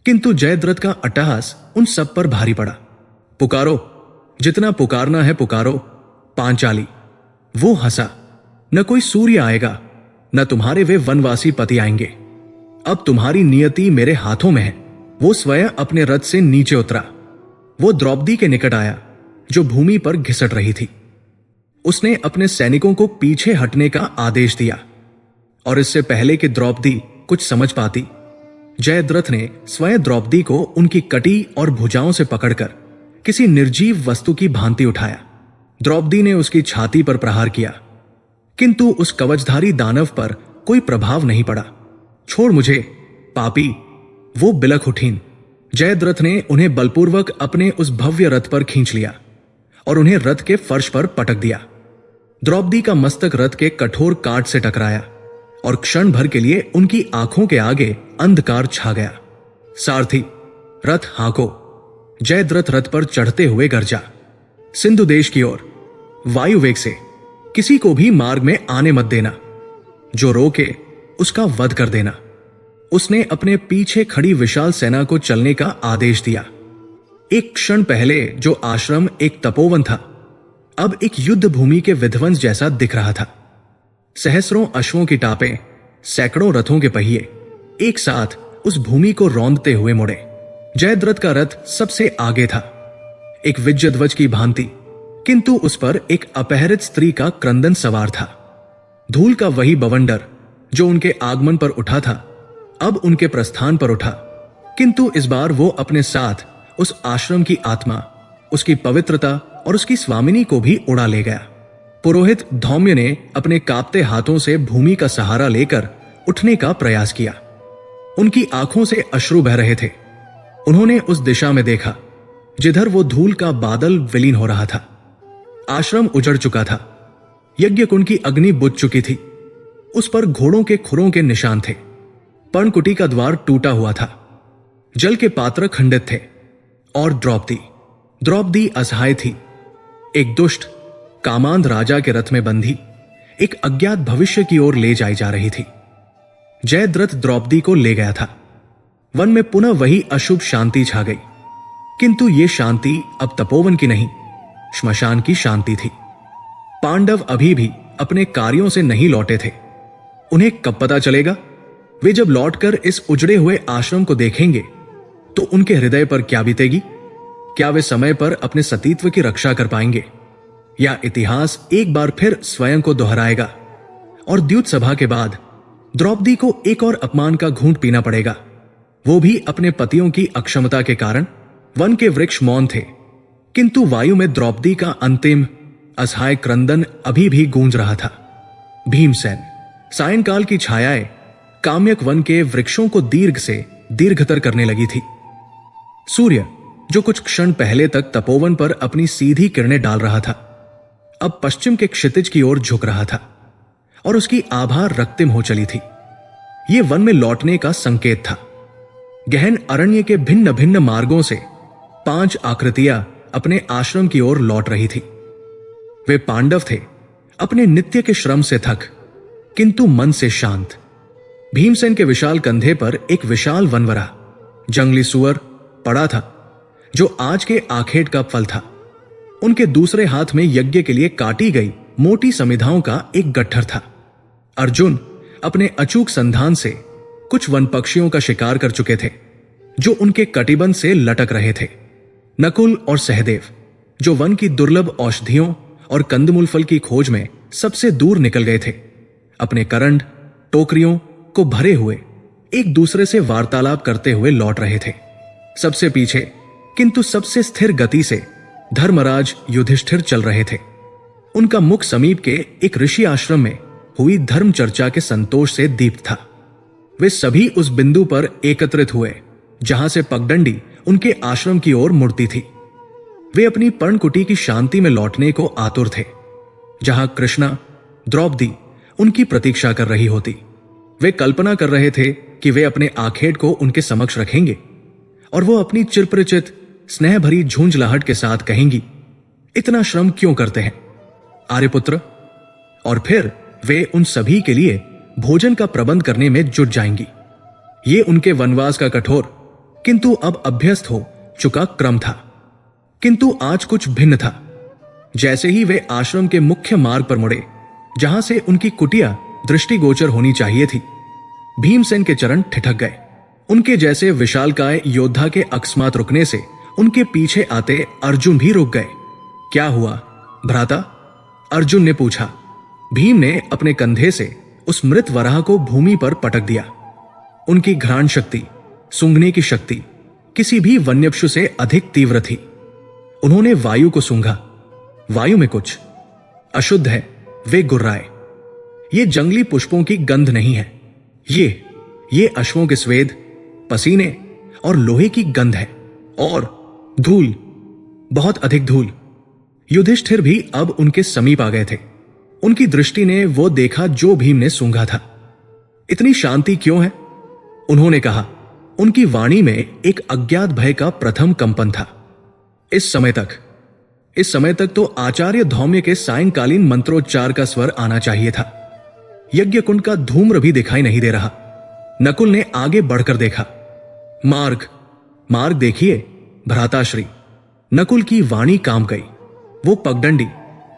किंतु जयद्रथ का अट्टहास उन सब पर भारी पड़ा। पुकारो, जितना पुकारना है पुकारो पांचाली। वो हंसा। न कोई सूर्य आएगा, न तुम्हारे वे वनवासी पति आएंगे। अब तुम्हारी नियति मेरे हाथों में है। वो स्वयं अपने रथ से नीचे उतरा। वो द्रौपदी के निकट आया, जो भूमि पर घिसट रही थी। उसने अपने सैनिकों को पीछे हटने का आदेश दिया, और इससे पहले कि द्रौपदी कुछ समझ पाती, जयद्रथ ने स्वयं द्रौपदी को उनकी कटी और भुजाओं से पकड़कर किसी निर्जीव वस्तु की भांति उठाया। द्रौपदी ने उसकी छाती पर प्रहार किया, किंतु उस कवचधारी दानव पर कोई प्रभाव नहीं पड़ा। छोड़ मुझे पापी, वो बिलख उठीं। जयद्रथ ने उन्हें बलपूर्वक अपने उस भव्य रथ पर खींच लिया और उन्हें रथ के फर्श पर पटक दिया। द्रौपदी का मस्तक रथ के कठोर काट से टकराया और क्षण भर के लिए उनकी आंखों के आगे अंधकार छा गया। सारथी, रथ हांको। जयद्रथ रथ पर चढ़ते हुए गरजा, सिंधु देश की ओर वायु वेग से किसी को भी मार्ग में आने मत देना। जो रोके उसका वध कर देना। उसने अपने पीछे खड़ी विशाल सेना को चलने का आदेश दिया। एक क्षण पहले जो आश्रम एक तपोवन था, अब एक युद्ध भूमि के विध्वंस जैसा दिख रहा था। सहस्रों अश्वों की टापें, सैकड़ों रथों के पहिए एक साथ उस भूमि को रौंदते हुए मुड़े। जयद्रथ का रथ सबसे आगे था, एक विजयध्वज की भांति, किंतु उस पर एक अपहरित स्त्री का क्रंदन सवार था। धूल का वही बवंडर जो उनके आगमन पर उठा था, अब उनके प्रस्थान पर उठा, किंतु इस बार वो अपने साथ उस आश्रम की आत्मा, उसकी पवित्रता और उसकी स्वामिनी को भी उड़ा ले गया। पुरोहित धौम्य ने अपने कांपते हाथों से भूमि का सहारा लेकर उठने का प्रयास किया। उनकी आंखों से अश्रु बह रहे थे। उन्होंने उस दिशा में देखा जिधर वो धूल का बादल विलीन हो रहा था। आश्रम उजड़ चुका था। यज्ञ कुंड की अग्नि बुझ चुकी थी। उस पर घोड़ों के खुरों के निशान थे। पर्णकुटी का द्वार टूटा हुआ था। जल के पात्र खंडित थे। और द्रौपदी असहाय थी। एक दुष्ट कामांध राजा के रथ में बंधी एक अज्ञात भविष्य की ओर ले जाई जा रही थी। जयद्रथ द्रौपदी को ले गया था। वन में पुनः वही अशुभ शांति छा गई, किंतु ये शांति अब तपोवन की नहीं, श्मशान की शांति थी। पांडव अभी भी अपने कार्यों से नहीं लौटे थे। उन्हें कब पता चलेगा? वे जब लौटकर इस उजड़े हुए आश्रम को देखेंगे तो उनके हृदय पर क्या बीतेगी? क्या वे समय पर अपने सतीत्व की रक्षा कर पाएंगे, या इतिहास एक बार फिर स्वयं को दोहराएगा और द्यूत सभा के बाद द्रौपदी को एक और अपमान का घूंट पीना पड़ेगा? वो भी अपने पतियों की अक्षमता के कारण। वन के वृक्ष मौन थे, किंतु वायु में द्रौपदी का अंतिम असहाय क्रंदन अभी भी गूंज रहा था। भीमसेन। सायंकाल की छायाएं काम्यक वन के वृक्षों को दीर्घ से दीर्घतर करने लगी थी। सूर्य, जो कुछ क्षण पहले तक तपोवन पर अपनी सीधी किरणें डाल रहा था, अब पश्चिम के क्षितिज की ओर झुक रहा था और उसकी आभा रक्तिम हो चली थी। यह वन में लौटने का संकेत था। गहन अरण्य के भिन्न भिन्न मार्गों से 5 आकृतियां अपने आश्रम की ओर लौट रही थी। वे पांडव थे, अपने नित्य के श्रम से थक, किंतु मन से शांत। भीमसेन के विशाल कंधे पर एक विशाल वनवरा, जंगली सुअर पड़ा था, जो आज के आखेट का फल था। उनके दूसरे हाथ में यज्ञ के लिए काटी गई मोटी समिधाओं का एक गट्ठर था। अर्जुन अपने अचूक संधान से कुछ वन पक्षियों का शिकार कर चुके थे, जो उनके कटिबंध से लटक रहे थे। नकुल और सहदेव, जो वन की दुर्लभ औषधियों और कंदमूल फल की खोज में सबसे दूर निकल गए थे, अपने करंड टोकरियों को भरे हुए एक दूसरे से वार्तालाप करते हुए लौट रहे थे। सबसे पीछे किंतु सबसे स्थिर गति से धर्मराज युधिष्ठिर चल रहे थे। उनका मुख समीप के एक ऋषि आश्रम में हुई धर्म चर्चा के संतोष से दीप्त था। वे सभी उस बिंदु पर एकत्रित हुए जहां से पगडंडी उनके आश्रम की ओर मुड़ती थी। वे अपनी पर्णकुटी की शांति में लौटने को आतुर थे, जहां कृष्णा द्रौपदी उनकी प्रतीक्षा कर रही होती। वे कल्पना कर रहे थे कि वे अपने आखेट को उनके समक्ष रखेंगे और वो अपनी चिरपरिचित स्नेह भरी झूंझलाहट के साथ कहेंगी, इतना श्रम क्यों करते हैं आर्यपुत्र। और फिर वे उन सभी के लिए भोजन का प्रबंध करने में जुट जाएंगी। ये उनके वनवास का कठोर किंतु अब अभ्यस्त हो चुका क्रम था। किंतु आज कुछ भिन्न था। जैसे ही वे आश्रम के मुख्य मार्ग पर मुड़े, जहां से उनकी कुटिया दृष्टिगोचर होनी चाहिए थी, भीमसेन के चरण ठिठक गए। उनके जैसे विशालकाय योद्धा के अकस्मात रुकने से उनके पीछे आते अर्जुन भी रुक गए। क्या हुआ भ्राता? अर्जुन ने पूछा। भीम ने अपने कंधे से उस मृत वराह को भूमि पर पटक दिया। उनकी घ्राण शक्ति, सूंघने की शक्ति किसी भी वन्यपशु से अधिक तीव्र थी। उन्होंने वायु को सूंघा। वायु में कुछ अशुद्ध है। वे गुर्राए। ये जंगली पुष्पों की गंध नहीं है, ये अश्वों के स्वेद, पसीने और लोहे की गंध है। और धूल, बहुत अधिक धूल। युधिष्ठिर भी अब उनके समीप आ गए थे। उनकी दृष्टि ने वो देखा जो भीम ने सूंघा था। इतनी शांति क्यों है? उन्होंने कहा। उनकी वाणी में एक अज्ञात भय का प्रथम कंपन था। इस समय तक तो आचार्य धौम्य के सायंकालीन मंत्रोच्चार का स्वर आना चाहिए था। यज्ञ कुंड का धूम्र भी दिखाई नहीं दे रहा। नकुल ने आगे बढ़कर देखा। मार्ग देखिए भ्राताश्री। नकुल की वाणी काम गई। वो पगडंडी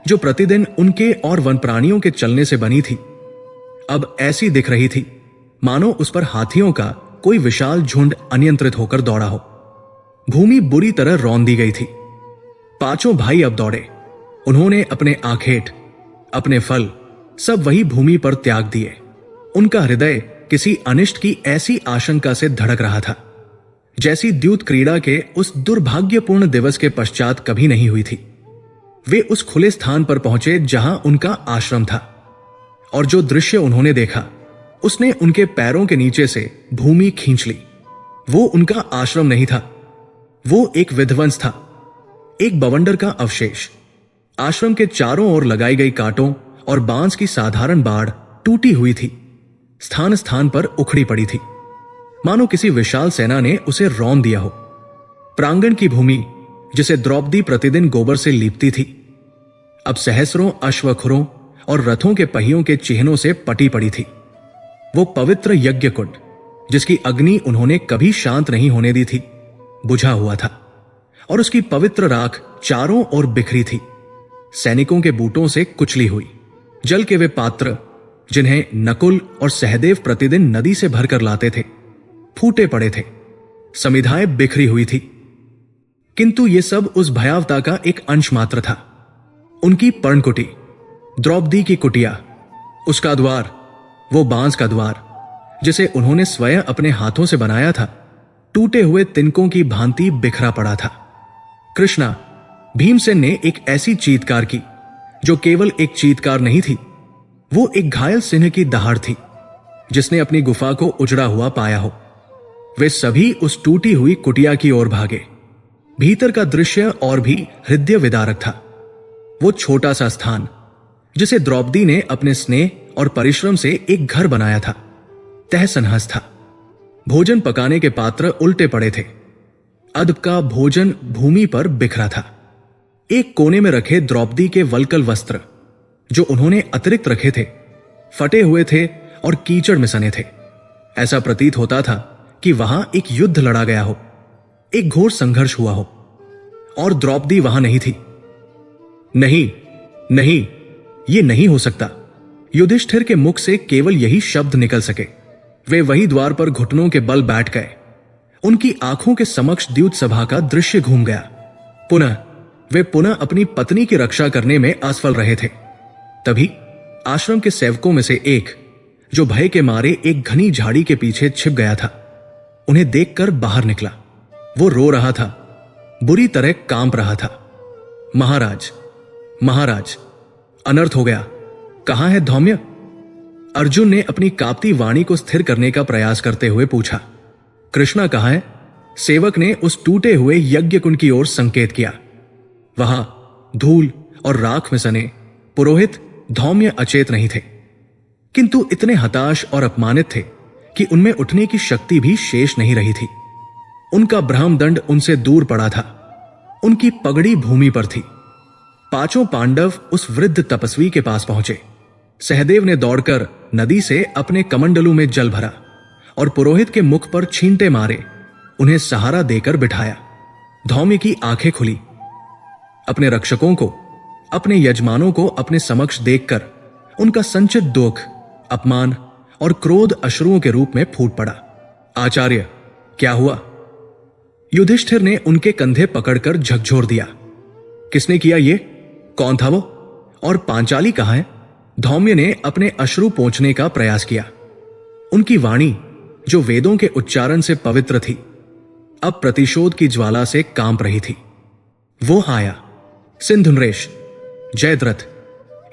जो प्रतिदिन उनके और वन प्राणियों के चलने से बनी थी, अब ऐसी दिख रही थी मानो उस पर हाथियों का कोई विशाल झुंड अनियंत्रित होकर दौड़ा हो। भूमि बुरी तरह रौंद दी गई थी। पांचों भाई अब दौड़े। उन्होंने अपने आखेट, अपने फल सब वही भूमि पर त्याग दिए। उनका हृदय किसी अनिष्ट की ऐसी आशंका से धड़क रहा था जैसी द्यूत क्रीड़ा के उस दुर्भाग्यपूर्ण दिवस के पश्चात कभी नहीं हुई थी। वे उस खुले स्थान पर पहुंचे जहां उनका आश्रम था, और जो दृश्य उन्होंने देखा उसने उनके पैरों के नीचे से भूमि खींच ली। वो उनका आश्रम नहीं था, वो एक विध्वंस था, एक बवंडर का अवशेष। आश्रम के चारों ओर लगाई गई कांटों और बांस की साधारण बाड़ टूटी हुई थी, स्थान स्थान पर उखड़ी पड़ी थी, मानो किसी विशाल सेना ने उसे रौंद दिया हो। प्रांगण की भूमि जिसे द्रौपदी प्रतिदिन गोबर से लीपती थी, अब सहस्रों अश्वखुरों और रथों के पहियों के चिन्हों से पटी पड़ी थी। वो पवित्र यज्ञ कुंड जिसकी अग्नि उन्होंने कभी शांत नहीं होने दी थी, बुझा हुआ था, और उसकी पवित्र राख चारों ओर बिखरी थी, सैनिकों के बूटों से कुचली हुई। जल के वे पात्र जिन्हें नकुल और सहदेव प्रतिदिन नदी से भरकर लाते थे, फूटे पड़े थे, समिधाएं बिखरी हुई थी। किंतु ये सब उस भयावता का एक अंश मात्र था। उनकी पर्णकुटी, द्रौपदी की कुटिया, उसका द्वार, वो बांस का द्वार जिसे उन्होंने स्वयं अपने हाथों से बनाया था, टूटे हुए तिनकों की भांति बिखरा पड़ा था। कृष्णा, भीमसेन ने एक ऐसी चीत्कार की जो केवल एक चीत्कार नहीं थी, वो एक घायल सिंह की दहाड़ थी जिसने अपनी गुफा को उजड़ा हुआ पाया हो। वे सभी उस टूटी हुई कुटिया की ओर भागे। भीतर का दृश्य और भी हृदय विदारक था। वो छोटा सा स्थान जिसे द्रौपदी ने अपने स्नेह और परिश्रम से एक घर बनाया था, तहस-नहस था। भोजन पकाने के पात्र उल्टे पड़े थे। अदब का भोजन भूमि पर बिखरा था। एक कोने में रखे द्रौपदी के वल्कल वस्त्र जो उन्होंने अतिरिक्त रखे थे, फटे हुए थे और कीचड़ में सने थे। ऐसा प्रतीत होता था कि वहां एक युद्ध लड़ा गया हो, एक घोर संघर्ष हुआ हो, और द्रौपदी वहां नहीं थी। नहीं, ये नहीं हो सकता। युधिष्ठिर के मुख से केवल यही शब्द निकल सके। वे वही द्वार पर घुटनों के बल बैठ गए। उनकी आंखों के समक्ष द्यूत सभा का दृश्य घूम गया। वे पुनः अपनी पत्नी की रक्षा करने में असफल रहे थे। तभी आश्रम के सेवकों में से एक, जो भय के मारे एक घनी झाड़ी के पीछे छिप गया था, उन्हें देखकर बाहर निकला। वो रो रहा था, बुरी तरह कांप रहा था। महाराज, महाराज, अनर्थ हो गया, कहां है धौम्य? अर्जुन ने अपनी कांपती वाणी को स्थिर करने का प्रयास करते हुए पूछा। कृष्णा कहां है? सेवक ने उस टूटे हुए यज्ञ कुंड की ओर संकेत किया। वहां धूल और राख में सने पुरोहित धौम्य अचेत नहीं थे, किंतु इतने हताश और अपमानित थे कि उनमें उठने की शक्ति भी शेष नहीं रही थी। उनका ब्रह्मदंड उनसे दूर पड़ा था, उनकी पगड़ी भूमि पर थी। पांचों पांडव उस वृद्ध तपस्वी के पास पहुंचे। सहदेव ने दौड़कर नदी से अपने कमंडलू में जल भरा और पुरोहित के मुख पर छींटे मारे उन्हें सहारा देकर बिठाया। धौम्य की आंखें खुली। अपने रक्षकों को, अपने यजमानों को अपने समक्ष देखकर उनका संचित दुख, अपमान और क्रोध अश्रुओं के रूप में फूट पड़ा। आचार्य, क्या हुआ? युधिष्ठिर ने उनके कंधे पकड़कर झकझोर दिया। किसने किया ये? कौन था वो? और पांचाली कहां है? धौम्य ने अपने अश्रु पोंछने का प्रयास किया। उनकी वाणी, जो वेदों के उच्चारण से पवित्र थी, अब प्रतिशोध की ज्वाला से कांप रही थी। वो आया, सिंधुनरेश, जयद्रथ।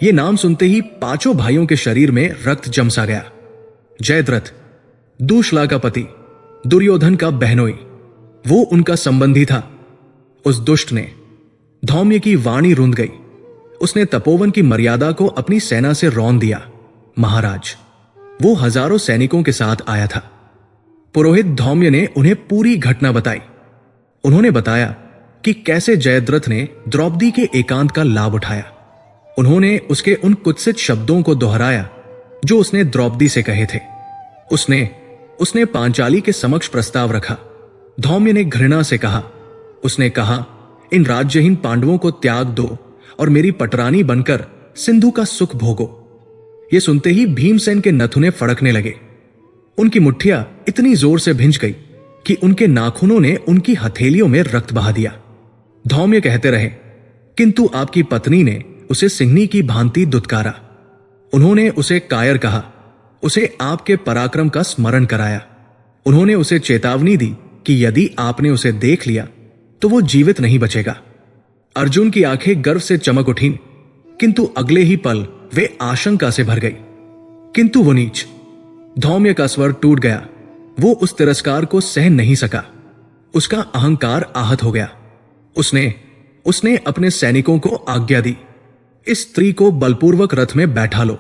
ये नाम सुनते ही पांचों भाइयों के शरीर में रक्त जमसा गया। जयद्रथ, दूशला का पति, दुर्योधन का बहनोई, वो उनका संबंधी था। उस दुष्ट ने, धौम्य की वाणी रुंध गई। उसने तपोवन की मर्यादा को अपनी सेना से रौंद दिया। महाराज, वो हजारों सैनिकों के साथ आया था। पुरोहित धौम्य ने उन्हें पूरी घटना बताई। उन्होंने बताया कि कैसे जयद्रथ ने द्रौपदी के एकांत का लाभ उठाया। उन्होंने उसके उन कुत्सित शब्दों को दोहराया जो उसने द्रौपदी से कहे थे। उसने पांचाली के समक्ष प्रस्ताव रखा। धौम्य ने घृणा से कहा, उसने कहा, इन राज्यहीन पांडवों को त्याग दो और मेरी पटरानी बनकर सिंधु का सुख भोगो। ये सुनते ही भीमसेन के नथुने फड़कने लगे। उनकी मुट्ठियां इतनी जोर से भिंच गई कि उनके नाखूनों ने उनकी हथेलियों में रक्त बहा दिया। धौम्य कहते रहे, किंतु आपकी पत्नी ने उसे सिंहनी की भांति दुत्कारा। उन्होंने उसे कायर कहा, उसे आपके पराक्रम का स्मरण कराया। उन्होंने उसे चेतावनी दी कि यदि आपने उसे देख लिया तो वो जीवित नहीं बचेगा। अर्जुन की आंखें गर्व से चमक उठीं, किंतु अगले ही पल वे आशंका से भर गई। किंतु वो नीच, धौम्य का स्वर टूट गया। वो उस तिरस्कार को सहन नहीं सका। उसका अहंकार आहत हो गया। उसने अपने सैनिकों को आज्ञा दी, इस स्त्री को बलपूर्वक रथ में बैठा लो।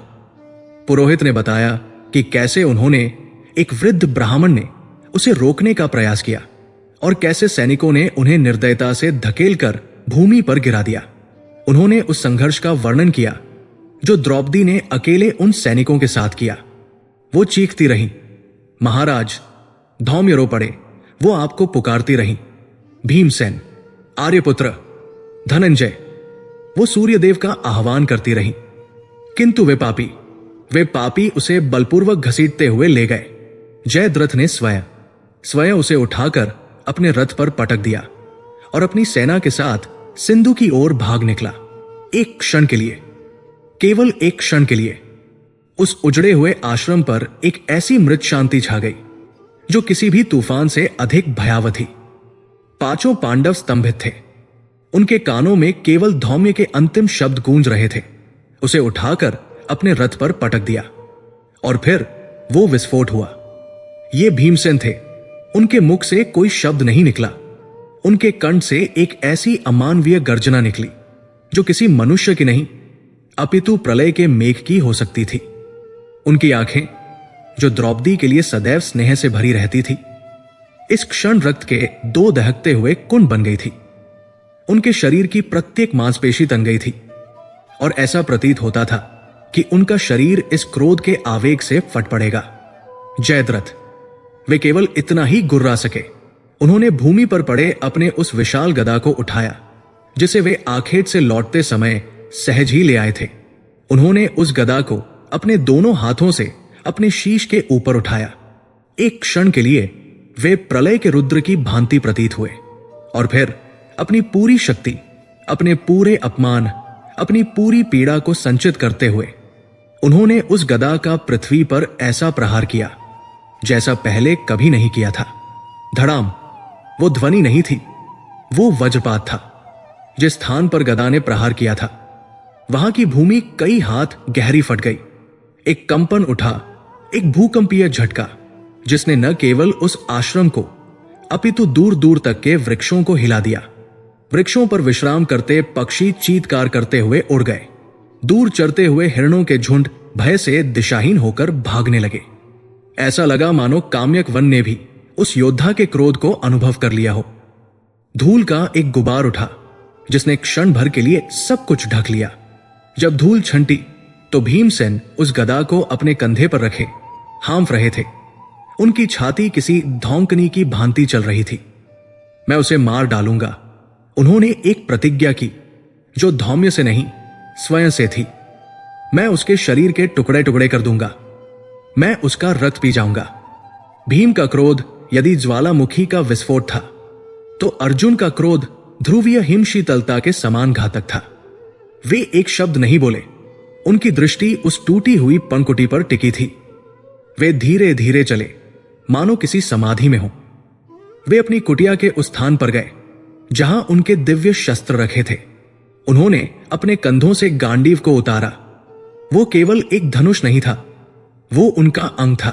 पुरोहित ने बताया कि कैसे उन्होंने, एक वृद्ध ब्राह्मण ने उसे रोकने का प्रयास किया और कैसे सैनिकों ने उन्हें निर्दयता से धकेलकर भूमि पर गिरा दिया। उन्होंने उस संघर्ष का वर्णन किया जो द्रौपदी ने अकेले उन सैनिकों के साथ किया। वो चीखती रही, महाराज, धौम्य रो पड़े। वो आपको पुकारती रही, भीमसेन, आर्यपुत्र, धनंजय। वो सूर्यदेव का आह्वान करती रही, किंतु वे पापी उसे बलपूर्वक घसीटते हुए ले गए। जयद्रथ ने स्वयं उसे उठाकर अपने रथ पर पटक दिया और अपनी सेना के साथ सिंधु की ओर भाग निकला। एक क्षण के लिए, केवल एक क्षण के लिए, उस उजड़े हुए आश्रम पर एक ऐसी मृत शांति छा गई जो किसी भी तूफान से अधिक भयावह थी। पांचों पांडव स्तंभित थे। उनके कानों में केवल धौम्य के अंतिम शब्द गूंज रहे थे। उसे उठाकर अपने रथ पर पटक दिया और फिर वो विस्फोट हुआ। ये भीमसेन थे। उनके मुख से कोई शब्द नहीं निकला। उनके कंठ से एक ऐसी अमानवीय गर्जना निकली जो किसी मनुष्य की नहीं, अपितु प्रलय के मेघ की हो सकती थी। उनकी आंखें, जो द्रौपदी के लिए सदैव स्नेह से भरी रहती थी, इस क्षण रक्त के दो दहकते हुए कुंड बन गई थी। उनके शरीर की प्रत्येक मांसपेशी तन गई थी और ऐसा प्रतीत होता था कि उनका शरीर इस क्रोध के आवेग से फट पड़ेगा। जयद्रथ, वे केवल इतना ही गुर्रा सके। उन्होंने भूमि पर पड़े अपने उस विशाल गदा को उठाया जिसे वे आखेट से लौटते समय सहज ही ले आए थे। उन्होंने उस गदा को अपने दोनों हाथों से अपने शीश के ऊपर उठाया। एक क्षण के लिए वे प्रलय के रुद्र की भांति प्रतीत हुए और फिर अपनी पूरी शक्ति, अपने पूरे अपमान, अपनी पूरी पीड़ा को संचित करते हुए उन्होंने उस गदा का पृथ्वी पर ऐसा प्रहार किया जैसा पहले कभी नहीं किया था। धड़ाम। वो ध्वनि नहीं थी, वो वज्रपात था। जिस स्थान पर गदा ने प्रहार किया था वहां की भूमि कई हाथ गहरी फट गई। एक कंपन उठा, एक भूकंपीय झटका, जिसने न केवल उस आश्रम को अपितु दूर दूर तक के वृक्षों को हिला दिया। वृक्षों पर विश्राम करते पक्षी चीत्कार करते हुए उड़ गए। दूर चरते हुए हिरणों के झुंड भय से दिशाहीन होकर भागने लगे। ऐसा लगा मानो काम्यक वन ने भी उस योद्धा के क्रोध को अनुभव कर लिया हो। धूल का एक गुबार उठा जिसने क्षण भर के लिए सब कुछ ढक लिया। जब धूल छंटी तो भीमसेन उस गदा को अपने कंधे पर रखे हाँफ रहे थे। उनकी छाती किसी धौंकनी की भांति चल रही थी। मैं उसे मार डालूंगा, उन्होंने एक प्रतिज्ञा की जो धौम्य से नहीं स्वयं से थी। मैं उसके शरीर के टुकड़े टुकड़े कर दूंगा, मैं उसका रक्त पी जाऊंगा। भीम का क्रोध यदि ज्वालामुखी का विस्फोट था तो अर्जुन का क्रोध ध्रुवीय हिमशीतलता के समान घातक था। वे एक शब्द नहीं बोले, उनकी दृष्टि उस टूटी हुई पंकुटी पर टिकी थी। वे धीरे धीरे चले मानो किसी समाधि में हो। वे अपनी कुटिया के उस स्थान पर गए जहां उनके दिव्य शस्त्र रखे थे। उन्होंने अपने कंधों से गांडीव को उतारा। वो केवल एक धनुष नहीं था, वो उनका अंग था।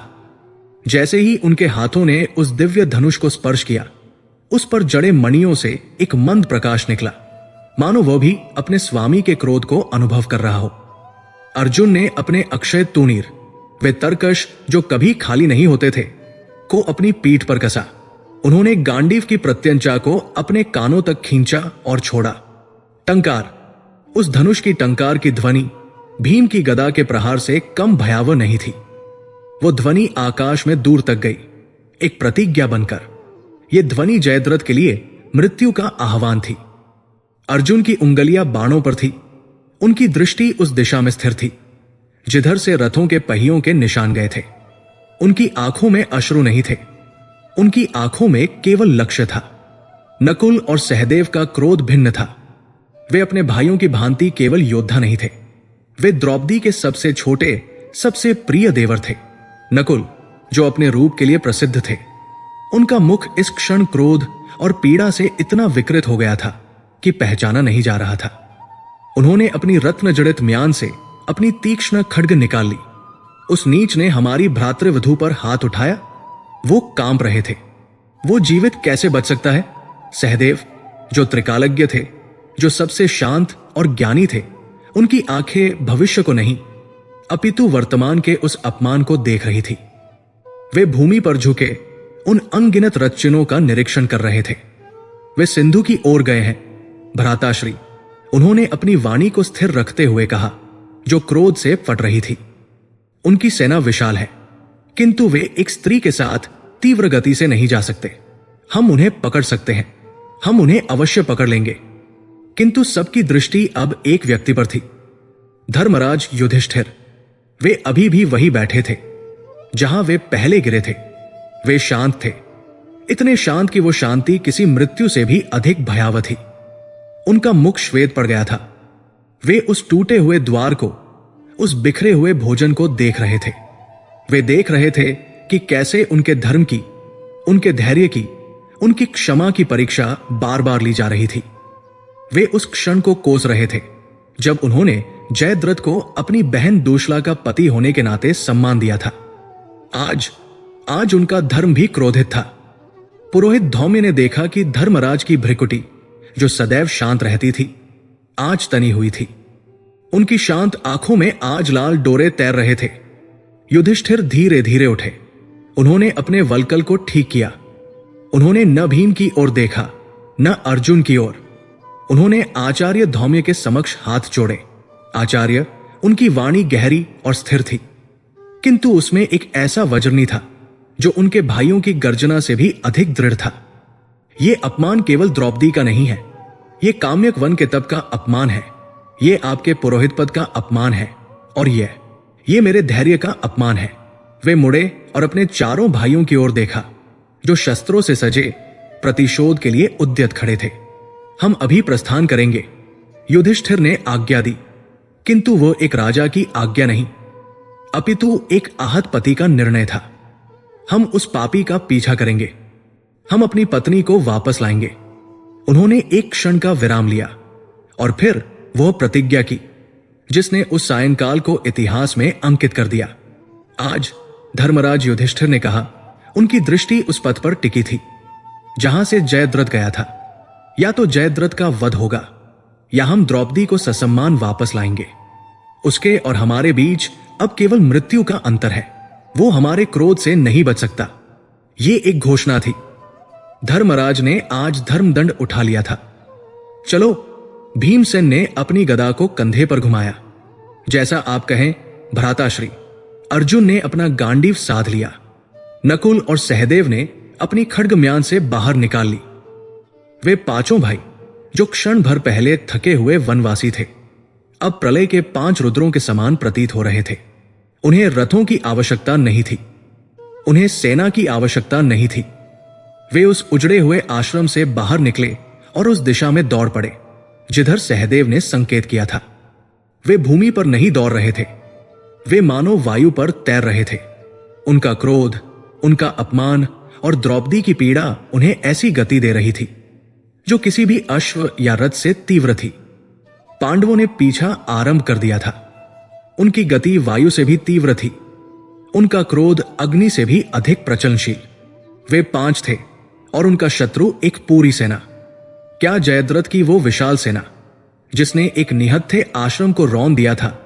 जैसे ही उनके हाथों ने उस दिव्य धनुष को स्पर्श किया, उस पर जड़े मणियों से एक मंद प्रकाश निकला, मानो वह भी अपने स्वामी के क्रोध को अनुभव कर रहा हो। अर्जुन ने अपने अक्षय तूणीर, वे तरकश जो कभी खाली नहीं होते थे, को अपनी पीठ पर कसा। उन्होंने गांडीव की प्रत्यंचा को अपने कानों तक खींचा और छोड़ा। टंकार। उस धनुष की टंकार की ध्वनि भीम की गदा के प्रहार से कम भयावह नहीं थी। वो ध्वनि आकाश में दूर तक गई, एक प्रतिज्ञा बनकर। यह ध्वनि जयद्रथ के लिए मृत्यु का आह्वान थी। अर्जुन की उंगलियां बाणों पर थी, उनकी दृष्टि उस दिशा में स्थिर थी जिधर से रथों के पहियों के निशान गए थे। उनकी आंखों में अश्रु नहीं थे, उनकी आंखों में केवल लक्ष्य था। नकुल और सहदेव का क्रोध भिन्न था। वे अपने भाइयों की भांति केवल योद्धा नहीं थे, वे द्रौपदी के सबसे छोटे, सबसे प्रिय देवर थे। नकुल जो अपने रूप के लिए प्रसिद्ध थे, उनका मुख इस क्षण क्रोध और पीड़ा से इतना विकृत हो गया था कि पहचाना नहीं जा रहा था। उन्होंने अपनी रत्न जड़ित म्यान से अपनी तीक्ष्ण खड्ग निकाल ली। उस नीच ने हमारी भ्रातृवधू पर हाथ उठाया। वो कांप रहे थे। वो जीवित कैसे बच सकता है? सहदेव जो त्रिकालज्ञ थे, जो सबसे शांत और ज्ञानी थे, उनकी आंखें भविष्य को नहीं अपितु वर्तमान के उस अपमान को देख रही थी। वे भूमि पर झुके उन अनगिनत रथचिन्हों का निरीक्षण कर रहे थे। वे सिंधु की ओर गए हैं। भ्राताश्री, उन्होंने अपनी वाणी को स्थिर रखते हुए कहा, जो क्रोध से फट रही थी। उनकी सेना विशाल है, किंतु वे एक स्त्री के साथ तीव्र गति से नहीं जा सकते। हम उन्हें पकड़ सकते हैं, हम उन्हें अवश्य पकड़ लेंगे। किंतु सबकी दृष्टि अब एक व्यक्ति पर थी, धर्मराज युधिष्ठिर। वे अभी भी वही बैठे थे जहां वे पहले गिरे थे। वे शांत थे, इतने शांत कि वो शांति किसी मृत्यु से भी अधिक भयावह थी। उनका मुख श्वेत पड़ गया था। वे उस टूटे हुए द्वार को, उस बिखरे हुए भोजन को देख रहे थे। वे देख रहे थे कि कैसे उनके धर्म की, उनके धैर्य की, उनकी क्षमा की परीक्षा बार बार ली जा रही थी। वे उस क्षण को कोस रहे थे जब उन्होंने जयद्रथ को अपनी बहन दूशला का पति होने के नाते सम्मान दिया था। आज उनका धर्म भी क्रोधित था। पुरोहित धौम्य ने देखा कि धर्मराज की भ्रिकुटी, जो सदैव शांत रहती थी, आज तनी हुई थी। उनकी शांत आंखों में आज लाल डोरे तैर रहे थे। युधिष्ठिर धीरे धीरे उठे। उन्होंने अपने वल्कल को ठीक किया। उन्होंने न भीम की ओर देखा, न अर्जुन की ओर। उन्होंने आचार्य धौम्य के समक्ष हाथ जोड़े। आचार्य, उनकी वाणी गहरी और स्थिर थी, किंतु उसमें एक ऐसा वज्रनी था जो उनके भाइयों की गर्जना से भी अधिक दृढ़ था। यह अपमान केवल द्रौपदी का नहीं है, यह काम्यक वन के तप का अपमान है, यह आपके पुरोहित पद का अपमान है, और यह मेरे धैर्य का अपमान है। वे मुड़े और अपने चारों भाइयों की ओर देखा, जो शस्त्रों से सजे प्रतिशोध के लिए उद्यत खड़े थे। हम अभी प्रस्थान करेंगे, युधिष्ठिर ने आज्ञा दी, किंतु वो एक राजा की आज्ञा नहीं, अपितु एक आहत पति का निर्णय था। हम उस पापी का पीछा करेंगे, हम अपनी पत्नी को वापस लाएंगे। उन्होंने एक क्षण का विराम लिया और फिर वह प्रतिज्ञा की जिसने उस सायंकाल को इतिहास में अंकित कर दिया। आज धर्मराज युधिष्ठिर ने कहा, उनकी दृष्टि उस पथ पर टिकी थी जहां से जयद्रथ गया था। या तो जयद्रथ का वध होगा या हम द्रौपदी को ससम्मान वापस लाएंगे। उसके और हमारे बीच अब केवल मृत्यु का अंतर है। वो हमारे क्रोध से नहीं बच सकता। ये एक घोषणा थी। धर्मराज ने आज धर्मदंड उठा लिया था। चलो, भीमसेन ने अपनी गदा को कंधे पर घुमाया। जैसा आप कहें भ्राताश्री। अर्जुन ने अपना गांडीव साध लिया। नकुल और सहदेव ने अपनी खड्ग म्यान से बाहर निकाल ली। वे पांचों भाई जो क्षण भर पहले थके हुए वनवासी थे, अब प्रलय के 5 रुद्रों के समान प्रतीत हो रहे थे। उन्हें रथों की आवश्यकता नहीं थी, उन्हें सेना की आवश्यकता नहीं थी। वे उस उजड़े हुए आश्रम से बाहर निकले और उस दिशा में दौड़ पड़े जिधर सहदेव ने संकेत किया था। वे भूमि पर नहीं दौड़ रहे थे, वे मानो वायु पर तैर रहे थे। उनका क्रोध, उनका अपमान और द्रौपदी की पीड़ा उन्हें ऐसी गति दे रही थी जो किसी भी अश्व या रथ से तीव्र थी। पांडवों ने पीछा आरंभ कर दिया था। उनकी गति वायु से भी तीव्र थी, उनका क्रोध अग्नि से भी अधिक प्रचलनशील। वे 5 थे और उनका शत्रु एक पूरी सेना। क्या जयद्रथ की वो विशाल सेना जिसने एक निहत्थे आश्रम को रौंद दिया था,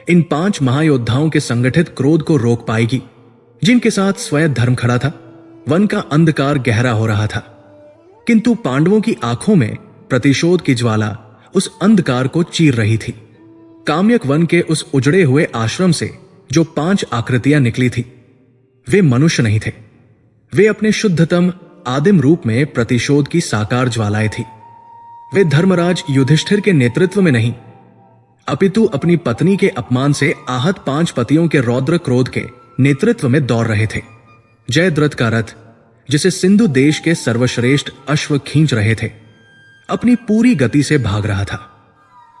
इन 5 महायोद्धाओं के संगठित क्रोध को रोक पाएगी जिनके साथ स्वयं धर्म खड़ा था? वन का अंधकार गहरा हो रहा था, किंतु पांडवों की आंखों में प्रतिशोध की ज्वाला उस अंधकार को चीर रही थी। काम्यक वन के उस उजड़े हुए आश्रम से जो 5 आकृतियां निकली थी, वे मनुष्य नहीं थे। वे अपने शुद्धतम आदिम रूप में प्रतिशोध की साकार ज्वालाएं थी। वे धर्मराज युधिष्ठिर के नेतृत्व में नहीं, अपितु अपनी पत्नी के अपमान से आहत 5 पतियों के रौद्र क्रोध के नेतृत्व में दौड़ रहे थे। जयद्रथ का रथ, जिसे सिंधु देश के सर्वश्रेष्ठ अश्व खींच रहे थे, अपनी पूरी गति से भाग रहा था।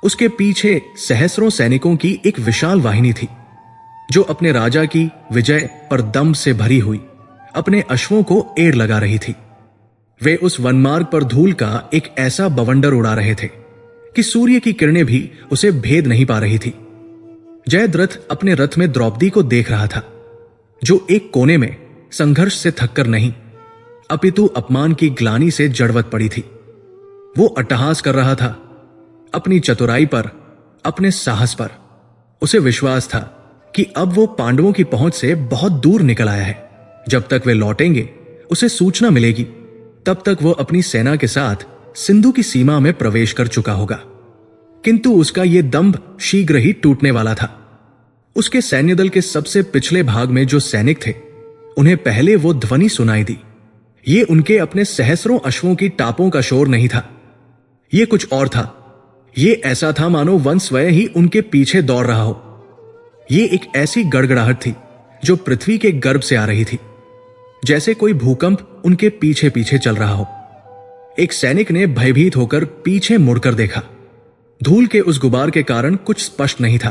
उसके पीछे सहस्रों सैनिकों की एक विशाल वाहिनी थी जो अपने राजा की विजय पर दम से भरी हुई अपने अश्वों को एड़ लगा रही थी। वे उस वनमार्ग पर धूल का एक ऐसा बवंडर उड़ा रहे थे कि सूर्य की किरणें भी उसे भेद नहीं पा रही थी। जयद्रथ अपने रथ में द्रौपदी को देख रहा था जो एक कोने में संघर्ष से थककर नहीं, अपितु अपमान की ग्लानि से जड़वत पड़ी थी। वो अट्टहास कर रहा था अपनी चतुराई पर, अपने साहस पर। उसे विश्वास था कि अब वो पांडवों की पहुंच से बहुत दूर निकल आया है। जब तक वे लौटेंगे, उसे सूचना मिलेगी, तब तक वो अपनी सेना के साथ सिंधु की सीमा में प्रवेश कर चुका होगा। किंतु उसका यह दंभ शीघ्र ही टूटने वाला था। उसके सैन्य दल के सबसे पिछले भाग में जो सैनिक थे, उन्हें पहले वो ध्वनि सुनाई दी। ये उनके अपने सहस्रों अश्वों की टापों का शोर नहीं था, ये कुछ और था। ये ऐसा था मानो वन स्वयं ही उनके पीछे दौड़ रहा हो। ये एक ऐसी गड़गड़ाहट थी जो पृथ्वी के गर्भ से आ रही थी, जैसे कोई भूकंप उनके पीछे पीछे चल रहा हो। एक सैनिक ने भयभीत होकर पीछे मुड़कर देखा। धूल के उस गुबार के कारण कुछ स्पष्ट नहीं था,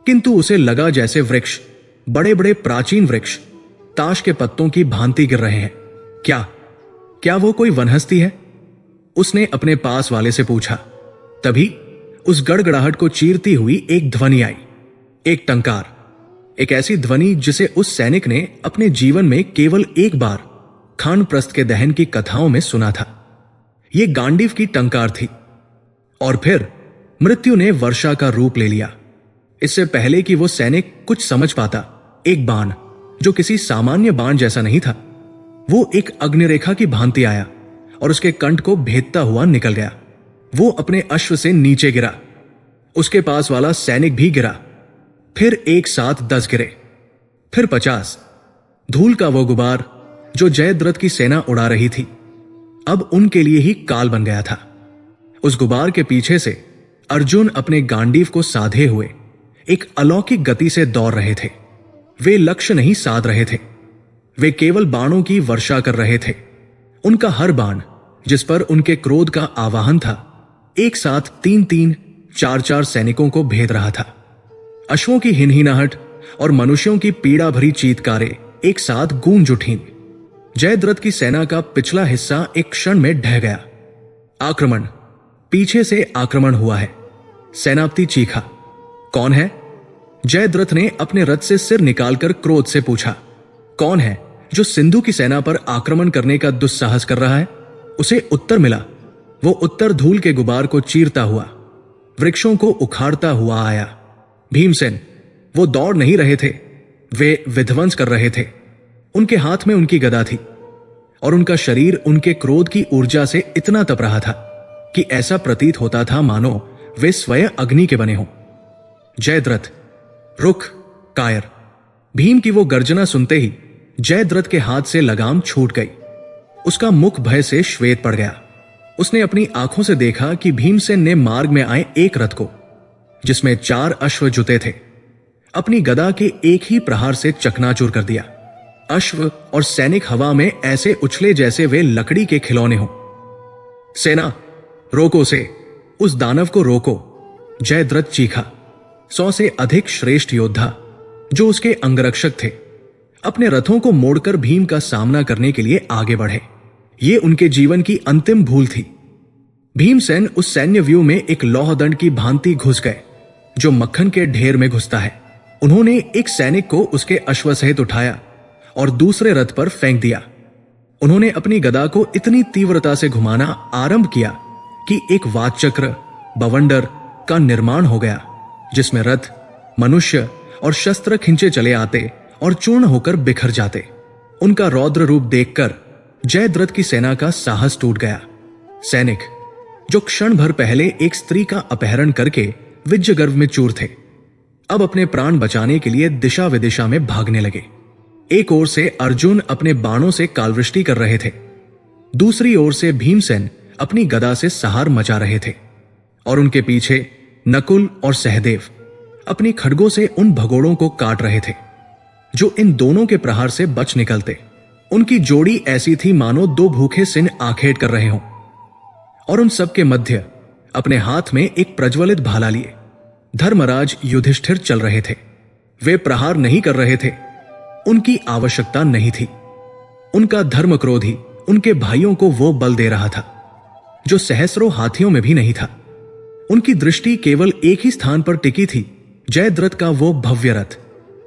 किंतु उसे लगा जैसे वृक्ष, बड़े बड़े प्राचीन वृक्ष, ताश के पत्तों की भांति गिर रहे हैं। क्या वो कोई वनहस्ती है? उसने अपने पास वाले से पूछा। तभी उस गड़गड़ाहट को चीरती हुई एक ध्वनि आई, एक टंकार, एक ऐसी ध्वनि जिसे उस सैनिक ने अपने जीवन में केवल एक बार खानप्रस्थ के दहन की कथाओं में सुना था। यह गांडीव की टंकार थी। और फिर मृत्यु ने वर्षा का रूप ले लिया। इससे पहले कि वो सैनिक कुछ समझ पाता, एक बाण जो किसी सामान्य बाण जैसा नहीं था, वो एक अग्निरेखा की भांति आया और उसके कंठ को भेदता हुआ निकल गया। वो अपने अश्व से नीचे गिरा, उसके पास वाला सैनिक भी गिरा, फिर एक साथ 10 गिरे, फिर 50। धूल का वो गुबार जो जयद्रथ की सेना उड़ा रही थी, अब उनके लिए ही काल बन गया था। उस गुबार के पीछे से अर्जुन अपने गांडीव को साधे हुए एक अलौकिक गति से दौड़ रहे थे। वे लक्ष्य नहीं साध रहे थे, वे केवल बाणों की वर्षा कर रहे थे। उनका हर बाण जिस पर उनके क्रोध का आवाहन था, एक साथ 3-3, 4-4 सैनिकों को भेद रहा था। अश्वों की हिनहिनाहट और मनुष्यों की पीड़ा भरी चीत्कारें एक साथ गूंज उठीं। जयद्रथ की सेना का पिछला हिस्सा एक क्षण में ढह गया। आक्रमण! पीछे से आक्रमण हुआ है। सेनापति चीखा। कौन है? जयद्रथ ने अपने रथ से सिर निकालकर क्रोध से पूछा। कौन है जो सिंधु की सेना पर आक्रमण करने का दुस्साहस कर रहा है? उसे उत्तर मिला। वो उत्तर धूल के गुबार को चीरता हुआ, वृक्षों को उखाड़ता हुआ आया। भीमसेन! वो दौड़ नहीं रहे थे, वे विध्वंस कर रहे थे। उनके हाथ में उनकी गदा थी और उनका शरीर उनके क्रोध की ऊर्जा से इतना तप रहा था कि ऐसा प्रतीत होता था मानो वे स्वयं अग्नि के बने हों। जयद्रथ! रुक! कायर! भीम की वो गर्जना सुनते ही जयद्रथ के हाथ से लगाम छूट गई। उसका मुख भय से श्वेत पड़ गया। उसने अपनी आंखों से देखा कि भीमसेन ने मार्ग में आए एक रथ को, जिसमें 4 अश्व जुते थे, अपनी गदा के एक ही प्रहार से चकनाचूर कर दिया। अश्व और सैनिक हवा में ऐसे उछले जैसे वे लकड़ी के खिलौने हों। सेना, रोको उसे! उस दानव को रोको! जयद्रथ चीखा। 100 से अधिक श्रेष्ठ योद्धा जो उसके अंगरक्षक थे, अपने रथों को मोड़कर भीम का सामना करने के लिए आगे बढ़े। ये उनके जीवन की अंतिम भूल थी। भीमसेन उस सैन्य व्यूह में एक लौहदंड की भांति घुस गए जो मक्खन के ढेर में घुसता है। उन्होंने एक सैनिक को उसके अश्व सहित उठाया और दूसरे रथ पर फेंक दिया। उन्होंने अपनी गदा को इतनी तीव्रता से घुमाना आरंभ किया कि एक वातचक्र बवंडर का निर्माण हो गया, जिसमें रथ, मनुष्य और शस्त्र खिंचे चले आते और चूर्ण होकर बिखर जाते। उनका रौद्र रूप देखकर जयद्रथ की सेना का साहस टूट गया। सैनिक जो क्षण भर पहले एक स्त्री का अपहरण करके विज्जगर्व में चूर थे, अब अपने प्राण बचाने के लिए दिशा विदिशा में भागने लगे। एक ओर से अर्जुन अपने बाणों से कालवृष्टि कर रहे थे, दूसरी ओर से भीमसेन अपनी गदा से सहार मचा रहे थे और उनके पीछे नकुल और सहदेव अपनी खड्गों से उन भगोड़ों को काट रहे थे जो इन दोनों के प्रहार से बच निकलते। उनकी जोड़ी ऐसी थी मानो 2 भूखे सिंह आखेट कर रहे हों। और उन सब के मध्य अपने हाथ में एक प्रज्वलित भाला लिए धर्मराज युधिष्ठिर चल रहे थे। वे प्रहार नहीं कर रहे थे, उनकी आवश्यकता नहीं थी। उनका धर्म क्रोध ही उनके भाइयों को वो बल दे रहा था जो सहस्रों हाथियों में भी नहीं था। उनकी दृष्टि केवल एक ही स्थान पर टिकी थी, जयद्रथ का वो भव्य रथ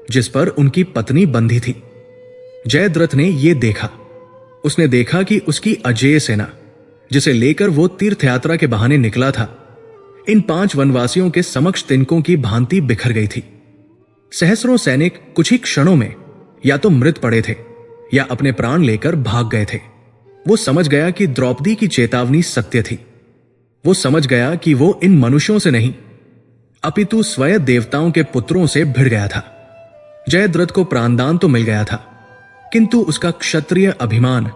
जिस पर उनकी पत्नी बंधी थी। जयद्रथ ने यह देखा। उसने देखा कि उसकी अजेय सेना, जिसे लेकर वो तीर्थ यात्रा के बहाने निकला था, इन 5 वनवासियों के समक्ष तिनकों की भांति बिखर गई थी। सहस्रों सैनिक कुछ ही क्षणों में या तो मृत पड़े थे या अपने प्राण लेकर भाग गए थे। वो समझ गया कि द्रौपदी की चेतावनी सत्य थी। वो समझ गया कि वो इन मनुष्यों से नहीं अपितु स्वयं देवताओं के पुत्रों से भिड़ गया था। जयद्रथ को प्राणदान तो मिल गया था, किंतु उसका क्षत्रिय अभिमान,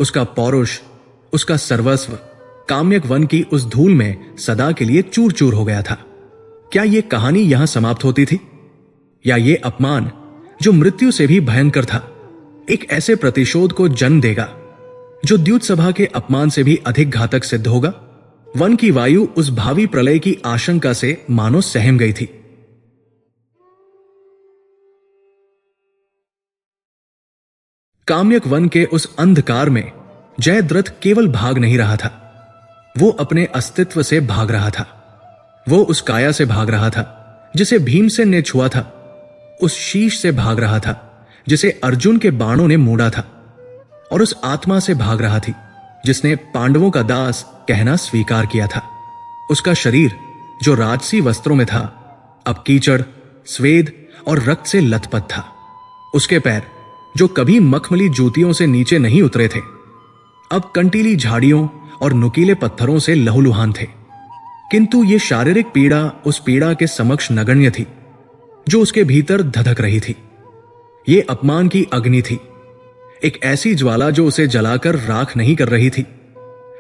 उसका पौरुष, उसका सर्वस्व काम्यक वन की उस धूल में सदा के लिए चूर चूर हो गया था। क्या यह कहानी यहां समाप्त होती थी, या ये अपमान जो मृत्यु से भी भयंकर था एक ऐसे प्रतिशोध को जन्म देगा जो द्यूत सभा के अपमान से भी अधिक घातक सिद्ध होगा? वन की वायु उस भावी प्रलय की आशंका से मानो सहम गई थी। काम्यक वन के उस अंधकार में जयद्रथ केवल भाग नहीं रहा था, वो अपने अस्तित्व से भाग रहा था। वो उस काया से भाग रहा था जिसे भीमसेन ने छुआ था, उस शीश से भाग रहा था जिसे अर्जुन के बाणों ने मोड़ा था, और उस आत्मा से भाग रहा थी जिसने पांडवों का दास कहना स्वीकार किया था। उसका शरीर जो राजसी वस्त्रों में था अब कीचड़, स्वेद और रक्त से लथपथ था। उसके पैर जो कभी मखमली जूतियों से नीचे नहीं उतरे थे अब कंटीली झाड़ियों और नुकीले पत्थरों से लहूलुहान थे। किंतु ये शारीरिक पीड़ा उस पीड़ा के समक्ष नगण्य थी जो उसके भीतर धधक रही थी। ये अपमान की अग्नि थी, एक ऐसी ज्वाला जो उसे जलाकर राख नहीं कर रही थी,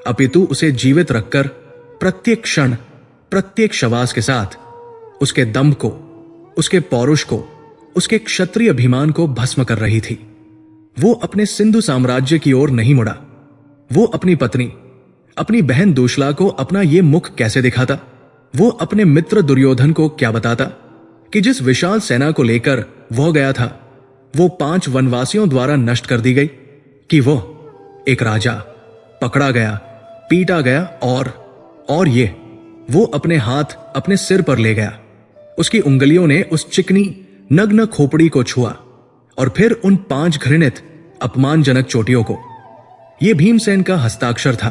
अपितु उसे जीवित रखकर प्रत्येक क्षण, प्रत्येक श्वास के साथ उसके दम्भ को, उसके पौरुष को, उसके क्षत्रिय अभिमान को भस्म कर रही थी। वो अपने सिंधु साम्राज्य की ओर नहीं मुड़ा। वो अपनी पत्नी, अपनी बहन दूशला को अपना ये मुख कैसे दिखाता? वो अपने मित्र दुर्योधन को क्या बताता कि जिस विशाल सेना को लेकर वह गया था वो 5 वनवासियों द्वारा नष्ट कर दी गई, कि वह एक राजा पकड़ा गया, पीटा गया और ये वो अपने हाथ अपने सिर पर ले गया। उसकी उंगलियों ने उस चिकनी नग्न खोपड़ी को छुआ और फिर उन 5 घृणित अपमानजनक चोटियों को। यह भीमसेन का हस्ताक्षर था,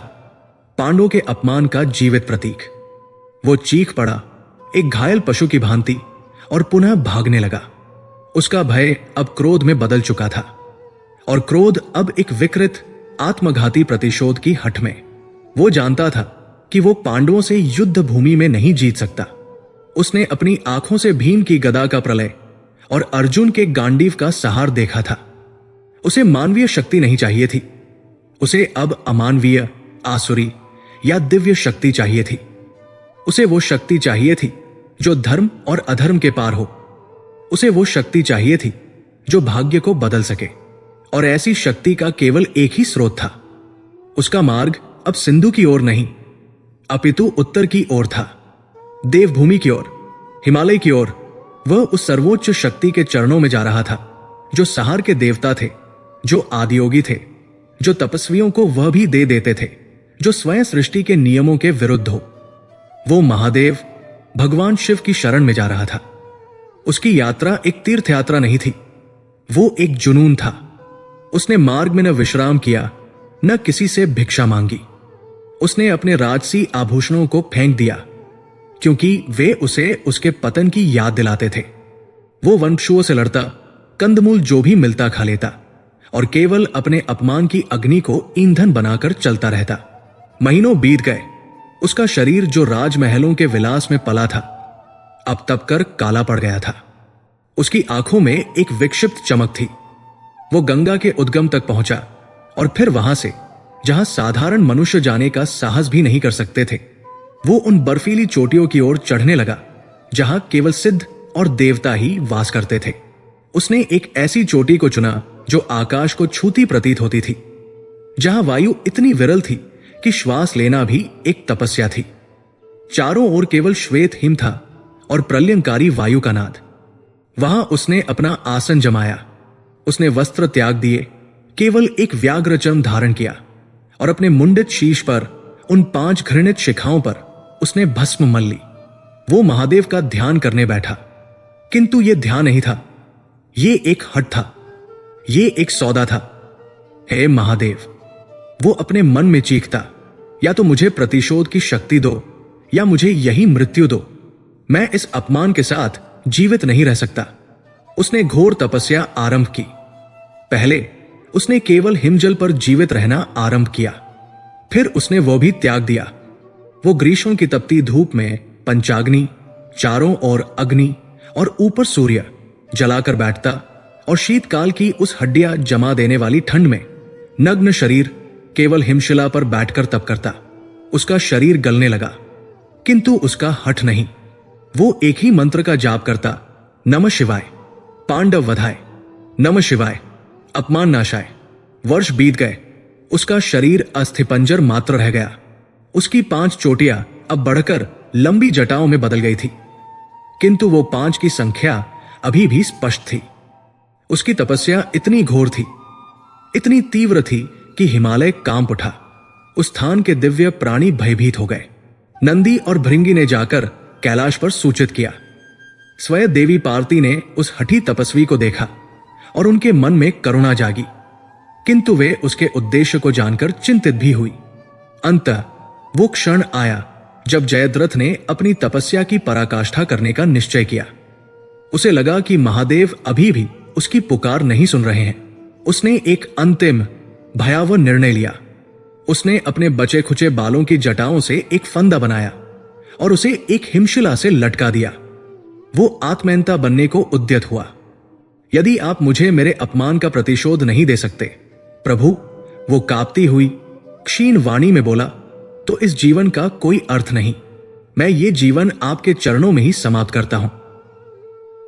पांडवों के अपमान का जीवित प्रतीक। वो चीख पड़ा एक घायल पशु की भांति और पुनः भागने लगा। उसका भय अब क्रोध में बदल चुका था और क्रोध अब एक विकृत आत्मघाती प्रतिशोध की हठ में। वो जानता था कि वो पांडवों से युद्ध भूमि में नहीं जीत सकता। उसने अपनी आंखों से भीम की गदा का प्रलय और अर्जुन के गांडीव का सहार देखा था। उसे मानवीय शक्ति नहीं चाहिए थी, उसे अब अमानवीय, आसुरी या दिव्य शक्ति चाहिए थी। उसे वो शक्ति चाहिए थी जो धर्म और अधर्म के पार हो। उसे वो शक्ति चाहिए थी जो भाग्य को बदल सके, और ऐसी शक्ति का केवल एक ही स्रोत था। उसका मार्ग अब सिंधु की ओर नहीं अपितु उत्तर की ओर था, देवभूमि की ओर, हिमालय की ओर। वह उस सर्वोच्च शक्ति के चरणों में जा रहा था जो सहार के देवता थे, जो आदियोगी थे, जो तपस्वियों को वह भी दे देते थे जो स्वयं सृष्टि के नियमों के विरुद्ध हो। वो महादेव भगवान शिव की शरण में जा रहा था। उसकी यात्रा एक तीर्थ यात्रा नहीं थी, वो एक जुनून था। उसने मार्ग में न विश्राम किया, न किसी से भिक्षा मांगी। उसने अपने राजसी आभूषणों को फेंक दिया क्योंकि वे उसे उसके पतन की याद दिलाते थे। वो वनपशुओं से लड़ता, कंदमूल जो भी मिलता खा लेता और केवल अपने अपमान की अग्नि को ईंधन बनाकर चलता रहता। महीनों बीत गए। उसका शरीर जो राजमहलों के विलास में पला था अब तप कर काला पड़ गया था। उसकी आंखों में एक विक्षिप्त चमक थी। वो गंगा के उद्गम तक पहुंचा और फिर वहां से, जहां साधारण मनुष्य जाने का साहस भी नहीं कर सकते थे, वो उन बर्फीली चोटियों की ओर चढ़ने लगा जहां केवल सिद्ध और देवता ही वास करते थे। उसने एक ऐसी चोटी को चुना जो आकाश को छूती प्रतीत होती थी, जहां वायु इतनी विरल थी कि श्वास लेना भी एक तपस्या थी। चारों ओर केवल श्वेत हिम था और प्रलयंकारी वायु का नाद। वहां उसने अपना आसन जमाया। उसने वस्त्र त्याग दिए, केवल एक व्याघ्रचर्म धारण किया और अपने मुंडित शीश पर उन 5 घृणित शिखाओं पर उसने भस्म मल ली। वो महादेव का ध्यान करने बैठा, किंतु यह ध्यान नहीं था, ये एक हठ था, ये एक सौदा था। हे महादेव, वो अपने मन में चीखता, या तो मुझे प्रतिशोध की शक्ति दो या मुझे यही मृत्यु दो। मैं इस अपमान के साथ जीवित नहीं रह सकता। उसने घोर तपस्या आरंभ की। पहले उसने केवल हिमजल पर जीवित रहना आरंभ किया, फिर उसने वो भी त्याग दिया। वो ग्रीष्मों की तपती धूप में पंचाग्नि, चारों ओर अग्नि और ऊपर सूर्य जलाकर बैठता और शीतकाल की उस हड्डियां जमा देने वाली ठंड में नग्न शरीर केवल हिमशिला पर बैठकर तप करता। उसका शरीर गलने लगा, किंतु उसका हठ नहीं। वो एक ही मंत्र का जाप करता, नमः शिवाय, पांडव वधाय, नमः शिवाय, अपमान नाशाय। वर्ष बीत गए। उसका शरीर अस्थिपंजर मात्र रह गया। उसकी 5 चोटियां अब बढ़कर लंबी जटाओं में बदल गई थी, किंतु वो 5 की संख्या अभी भी स्पष्ट थी। उसकी तपस्या इतनी घोर थी, इतनी तीव्र थी कि हिमालय कांप उठा। उस स्थान के दिव्य प्राणी भयभीत हो गए। नंदी और भृंगी ने जाकर कैलाश पर सूचित किया। स्वयं देवी पार्वती ने उस हठी तपस्वी को देखा और उनके मन में करुणा जागी, किंतु वे उसके उद्देश्य को जानकर चिंतित भी हुई। अंततः वो क्षण आया जब जयद्रथ ने अपनी तपस्या की पराकाष्ठा करने का निश्चय किया। उसे लगा कि महादेव अभी भी उसकी पुकार नहीं सुन रहे हैं। उसने एक अंतिम भयावह निर्णय लिया। उसने अपने बचे खुचे बालों की जटाओं से एक फंदा बनाया और उसे एक हिमशिला से लटका दिया। वो आत्महंता बनने को उद्यत हुआ। यदि आप मुझे मेरे अपमान का प्रतिशोध नहीं दे सकते प्रभु, वो कांपती हुई क्षीण वाणी में बोला, तो इस जीवन का कोई अर्थ नहीं। मैं ये जीवन आपके चरणों में ही समाप्त करता हूं।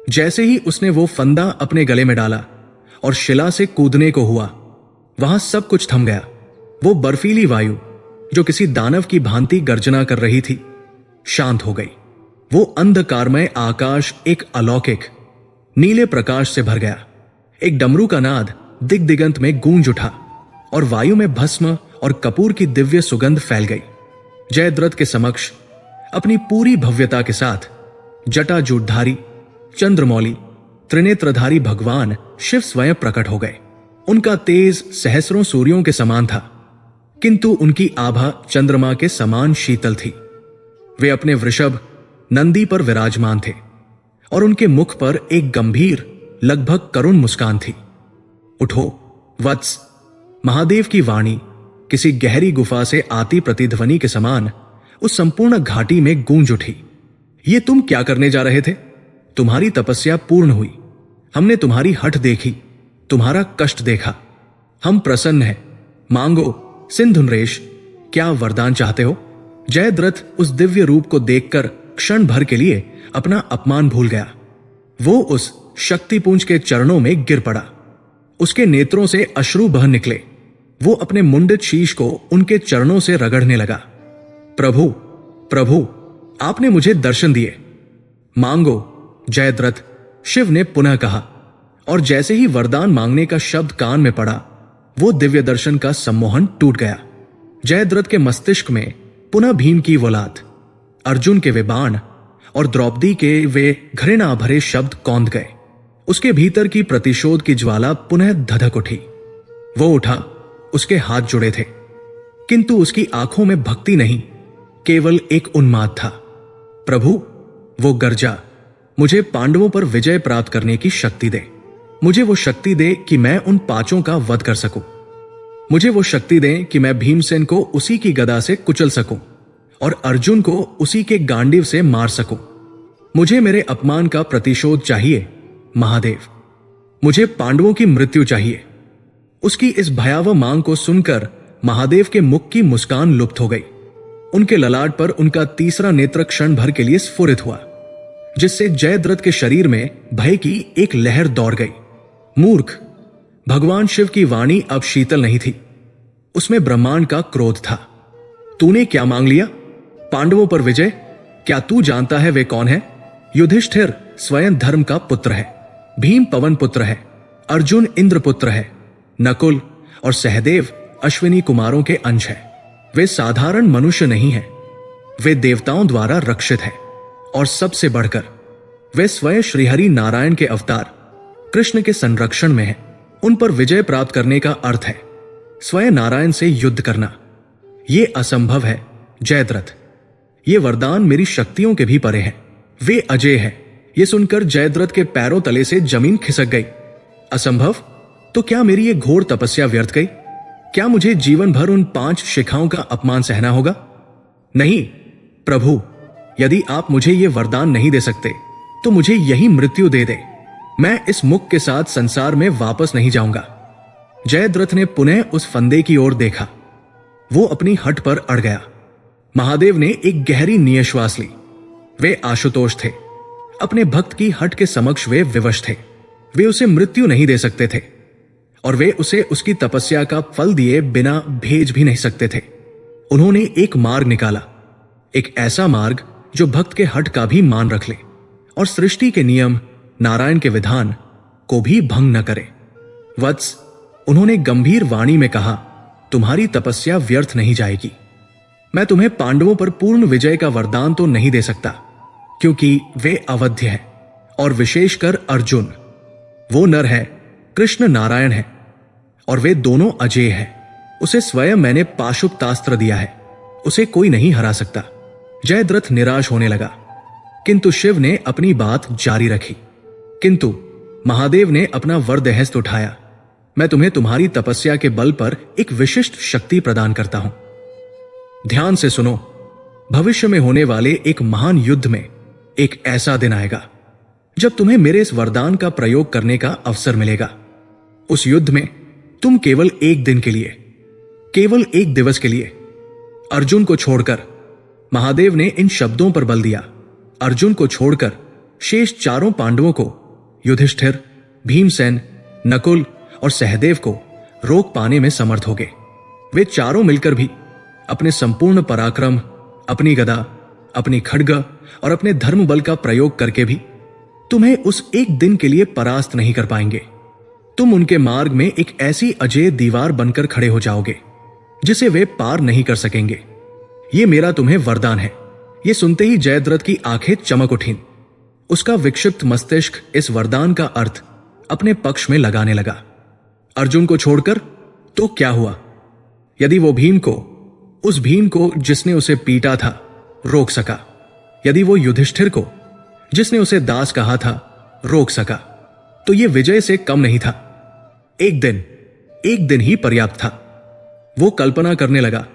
जैसे ही उसने वो फंदा अपने गले में डाला और शिला से कूदने को हुआ, वहां सब कुछ थम गया। वो बर्फीली वायु जो किसी दानव की भांति गर्जना कर रही थी, शांत हो गई। वो अंधकारमय आकाश एक अलौकिक नीले प्रकाश से भर गया। एक डमरू का नाद दिग दिगंत में गूंज उठा और वायु में भस्म और कपूर की दिव्य सुगंध फैल गई। जयद्रथ के समक्ष अपनी पूरी भव्यता के साथ जटाजूटधारी चंद्रमौली त्रिनेत्रधारी भगवान शिव स्वयं प्रकट हो गए। उनका तेज सहस्रों सूर्यों के समान था, किंतु उनकी आभा चंद्रमा के समान शीतल थी। वे अपने वृषभ नंदी पर विराजमान थे और उनके मुख पर एक गंभीर लगभग करुण मुस्कान थी। उठो वत्स, महादेव की वाणी किसी गहरी गुफा से आती प्रतिध्वनि के समान उस संपूर्ण घाटी में गूंज उठी। ये तुम क्या करने जा रहे थे? तुम्हारी तपस्या पूर्ण हुई, हमने तुम्हारी हठ देखी, तुम्हारा कष्ट देखा। हम प्रसन्न हैं, मांगो सिंधुनरेश, क्या वरदान चाहते हो? जयद्रथ उस दिव्य रूप को देखकर क्षण भर के लिए अपना अपमान भूल गया। वो उस शक्तिपुंज के चरणों में गिर पड़ा। उसके नेत्रों से अश्रु बह निकले। वो अपने मुंडित शीश को उनके चरणों से रगड़ने लगा। प्रभु, प्रभु, आपने मुझे दर्शन दिए, मांगो। जयद्रथ, शिव ने पुनः कहा, और जैसे ही वरदान मांगने का शब्द कान में पड़ा, वो दिव्य दर्शन का सम्मोहन टूट गया। जयद्रथ के मस्तिष्क में पुनः भीम की वोलात, अर्जुन के वे बाण और द्रौपदी के वे घृणा भरे शब्द कौंध गए। उसके भीतर की प्रतिशोध की ज्वाला पुनः धधक उठी। वो उठा, उसके हाथ जुड़े थे, किंतु उसकी आंखों में भक्ति नहीं, केवल एक उन्माद था। प्रभु, वो गर्जा, मुझे पांडवों पर विजय प्राप्त करने की शक्ति दे। मुझे वो शक्ति दे कि मैं उन पांचों का वध कर सकूं। मुझे वो शक्ति दे कि मैं भीमसेन को उसी की गदा से कुचल सकूं और अर्जुन को उसी के गांडीव से मार सकूं। मुझे मेरे अपमान का प्रतिशोध चाहिए महादेव। मुझे पांडवों की मृत्यु चाहिए। उसकी इस भयावह मांग को सुनकर महादेव के मुख की मुस्कान लुप्त हो गई। उनके ललाट पर उनका तीसरा नेत्र क्षण भर के लिए स्फुरित हुआ, जिससे जयद्रथ के शरीर में भय की एक लहर दौड़ गई। मूर्ख, भगवान शिव की वाणी अब शीतल नहीं थी, उसमें ब्रह्मांड का क्रोध था। तूने क्या मांग लिया? पांडवों पर विजय? क्या तू जानता है वे कौन है? युधिष्ठिर स्वयं धर्म का पुत्र है, भीम पवन पुत्र है, अर्जुन इंद्र पुत्र है, नकुल और सहदेव अश्विनी कुमारों के अंश है। वे साधारण मनुष्य नहीं हैं, वे देवताओं द्वारा रक्षित हैं, और सबसे बढ़कर वे स्वयं श्रीहरि नारायण के अवतार कृष्ण के संरक्षण में हैं। उन पर विजय प्राप्त करने का अर्थ है स्वयं नारायण से युद्ध करना। यह असंभव है जयद्रथ। ये वरदान मेरी शक्तियों के भी परे हैं। वे अजय हैं। यह सुनकर जयद्रथ के पैरों तले से जमीन खिसक गई। असंभव? तो क्या मेरी ये घोर तपस्या व्यर्थ गई? क्या मुझे जीवन भर उन 5 शिखाओं का अपमान सहना होगा? नहीं प्रभु, यदि आप मुझे ये वरदान नहीं दे सकते तो मुझे यही मृत्यु दे दे। मैं इस मुख के साथ संसार में वापस नहीं जाऊंगा। जयद्रथ ने पुनः उस फंदे की ओर देखा। वो अपनी हट पर अड़ गया। महादेव ने एक गहरी निश्वास ली। वे आशुतोष थे। अपने भक्त की हट के समक्ष वे विवश थे। वे उसे मृत्यु नहीं दे सकते थे और वे उसे उसकी तपस्या का फल दिए बिना भेज भी नहीं सकते थे। उन्होंने एक मार्ग निकाला, एक ऐसा मार्ग जो भक्त के हट का भी मान रख ले और सृष्टि के नियम, नारायण के विधान को भी भंग न करे। वत्स, उन्होंने गंभीर वाणी में कहा, तुम्हारी तपस्या व्यर्थ नहीं जाएगी। मैं तुम्हें पांडवों पर पूर्ण विजय का वरदान तो नहीं दे सकता, क्योंकि वे अवध्य हैं, और विशेषकर अर्जुन, वो नर है, कृष्ण नारायण है, और वे दोनों अजेय हैं। उसे स्वयं मैंने पाशुपतास्त्र दिया है, उसे कोई नहीं हरा सकता। जयद्रथ निराश होने लगा, किंतु शिव ने अपनी बात जारी रखी। किंतु महादेव ने अपना वरदहस्त उठाया। मैं तुम्हें तुम्हारी तपस्या के बल पर एक विशिष्ट शक्ति प्रदान करता हूं। ध्यान से सुनो, भविष्य में होने वाले एक महान युद्ध में एक ऐसा दिन आएगा जब तुम्हें मेरे इस वरदान का प्रयोग करने का अवसर मिलेगा। उस युद्ध में तुम केवल एक दिन के लिए, केवल एक दिवस के लिए अर्जुन को छोड़कर, महादेव ने इन शब्दों पर बल दिया, अर्जुन को छोड़कर शेष 4 पांडवों को, युधिष्ठिर, भीमसेन, नकुल और सहदेव को रोक पाने में समर्थ होगे। वे चारों मिलकर भी अपने संपूर्ण पराक्रम, अपनी गदा अपनी खड्ग और अपने धर्म बल का प्रयोग करके भी तुम्हें उस एक दिन के लिए परास्त नहीं कर पाएंगे। तुम उनके मार्ग में एक ऐसी अजेय दीवार बनकर खड़े हो जाओगे जिसे वे पार नहीं कर सकेंगे। ये मेरा तुम्हें वरदान है। ये सुनते ही जयद्रथ की आंखें चमक उठीं। उसका विक्षिप्त मस्तिष्क इस वरदान का अर्थ अपने पक्ष में लगाने लगा। अर्जुन को छोड़कर तो क्या हुआ? यदि वो उस भीम को जिसने उसे पीटा था रोक सका, यदि वो युधिष्ठिर को जिसने उसे दास कहा था रोक सका, तो ये विजय से कम नहीं था। एक दिन ही पर्याप्त था। वो कल्पना करने लगा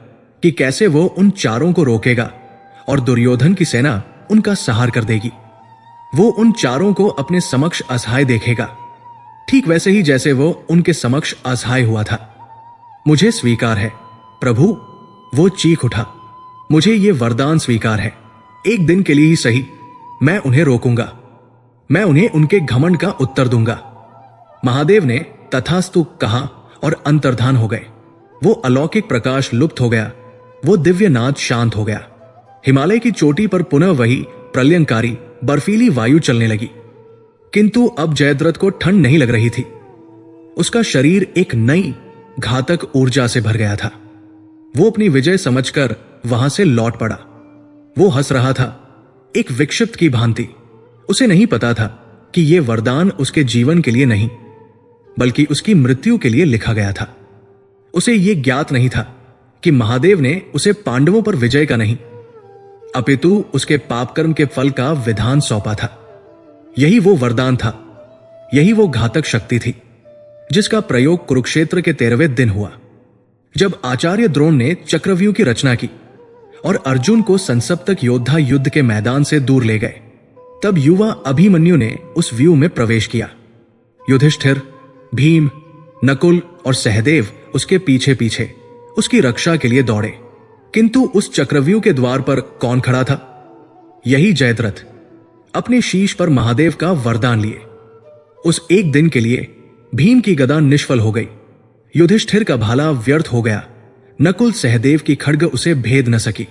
कि कैसे वो उन चारों को रोकेगा और दुर्योधन की सेना उनका संहार कर देगी। वो उन चारों को अपने समक्ष असहाय देखेगा, ठीक वैसे ही जैसे वो उनके समक्ष असहाय हुआ था। मुझे स्वीकार है प्रभु, वो चीख उठा। मुझे ये वरदान स्वीकार है। एक दिन के लिए ही सही मैं उन्हें रोकूंगा। मैं उन्हें उनके घमंड का उत्तर दूंगा। महादेव ने तथास्तु कहा और अंतर्धान हो गए। वो अलौकिक प्रकाश लुप्त हो गया। वो दिव्य नाद शांत हो गया। हिमालय की चोटी पर पुनः वही प्रलयंकारी बर्फीली वायु चलने लगी। किंतु अब जयद्रथ को ठंड नहीं लग रही थी। उसका शरीर एक नई घातक ऊर्जा से भर गया था। वो अपनी विजय समझकर वहां से लौट पड़ा। वो हंस रहा था, एक विक्षिप्त की भांति। उसे नहीं पता था कि यह वरदान उसके जीवन के लिए नहीं, बल्कि उसकी मृत्यु के लिए लिखा गया था। उसे यह ज्ञात नहीं था कि महादेव ने उसे पांडवों पर विजय का नहीं, अपितु उसके पापकर्म के फल का विधान सौंपा था। यही वो वरदान था, यही वो घातक शक्ति थी जिसका प्रयोग कुरुक्षेत्र के 13वें दिन हुआ, जब आचार्य द्रोण ने चक्रव्यूह की रचना की और अर्जुन को संसप्तक योद्धा युद्ध के मैदान से दूर ले गए। तब युवा अभिमन्यु ने उस व्यूह में प्रवेश किया। युधिष्ठिर, भीम, नकुल और सहदेव उसके पीछे पीछे उसकी रक्षा के लिए दौड़े। किंतु उस चक्रव्यूह के द्वार पर कौन खड़ा था? यही जयद्रथ, अपने शीश पर महादेव का वरदान लिए। उस एक दिन के लिए भीम की गदा निष्फल हो गई, युधिष्ठिर का भाला व्यर्थ हो गया, नकुल सहदेव की खड्ग उसे भेद न सकी।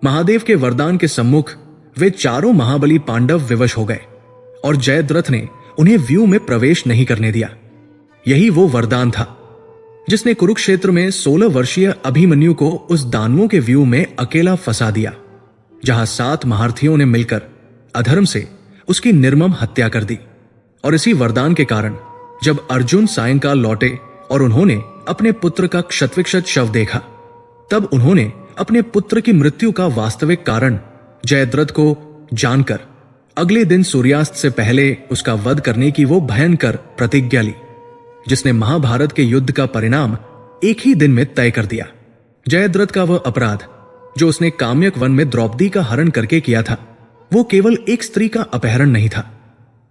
महादेव के वरदान के सम्मुख वे चारों महाबली पांडव विवश हो गए और जयद्रथ ने उन्हें व्यूह में प्रवेश नहीं करने दिया। यही वो वरदान था जिसने कुरुक्षेत्र में 16 वर्षीय अभिमन्यु को उस दानवों के व्यूह में अकेला फंसा दिया, जहां 7 महारथियों ने मिलकर अधर्म से उसकी निर्मम हत्या कर दी। और इसी वरदान के कारण जब अर्जुन सायंकाल लौटे और उन्होंने अपने पुत्र का क्षतविक्षत शव देखा, तब उन्होंने अपने पुत्र की मृत्यु का वास्तविक कारण जयद्रथ को जानकर अगले दिन सूर्यास्त से पहले उसका वध करने की वो भयंकर प्रतिज्ञा ली, जिसने महाभारत के युद्ध का परिणाम एक ही दिन में तय कर दिया। जयद्रथ का वह अपराध जो उसने काम्यक वन में द्रौपदी का हरण करके किया था, वो केवल एक स्त्री का अपहरण नहीं था।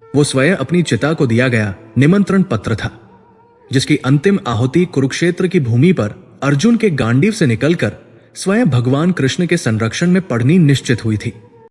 वो स्वयं अपनी चिता को दिया गया निमंत्रण पत्र था, जिसकी अंतिम आहुति कुरुक्षेत्र की भूमि पर अर्जुन के गांडीव से निकलकर स्वयं भगवान कृष्ण के संरक्षण में पड़नी निश्चित हुई थी।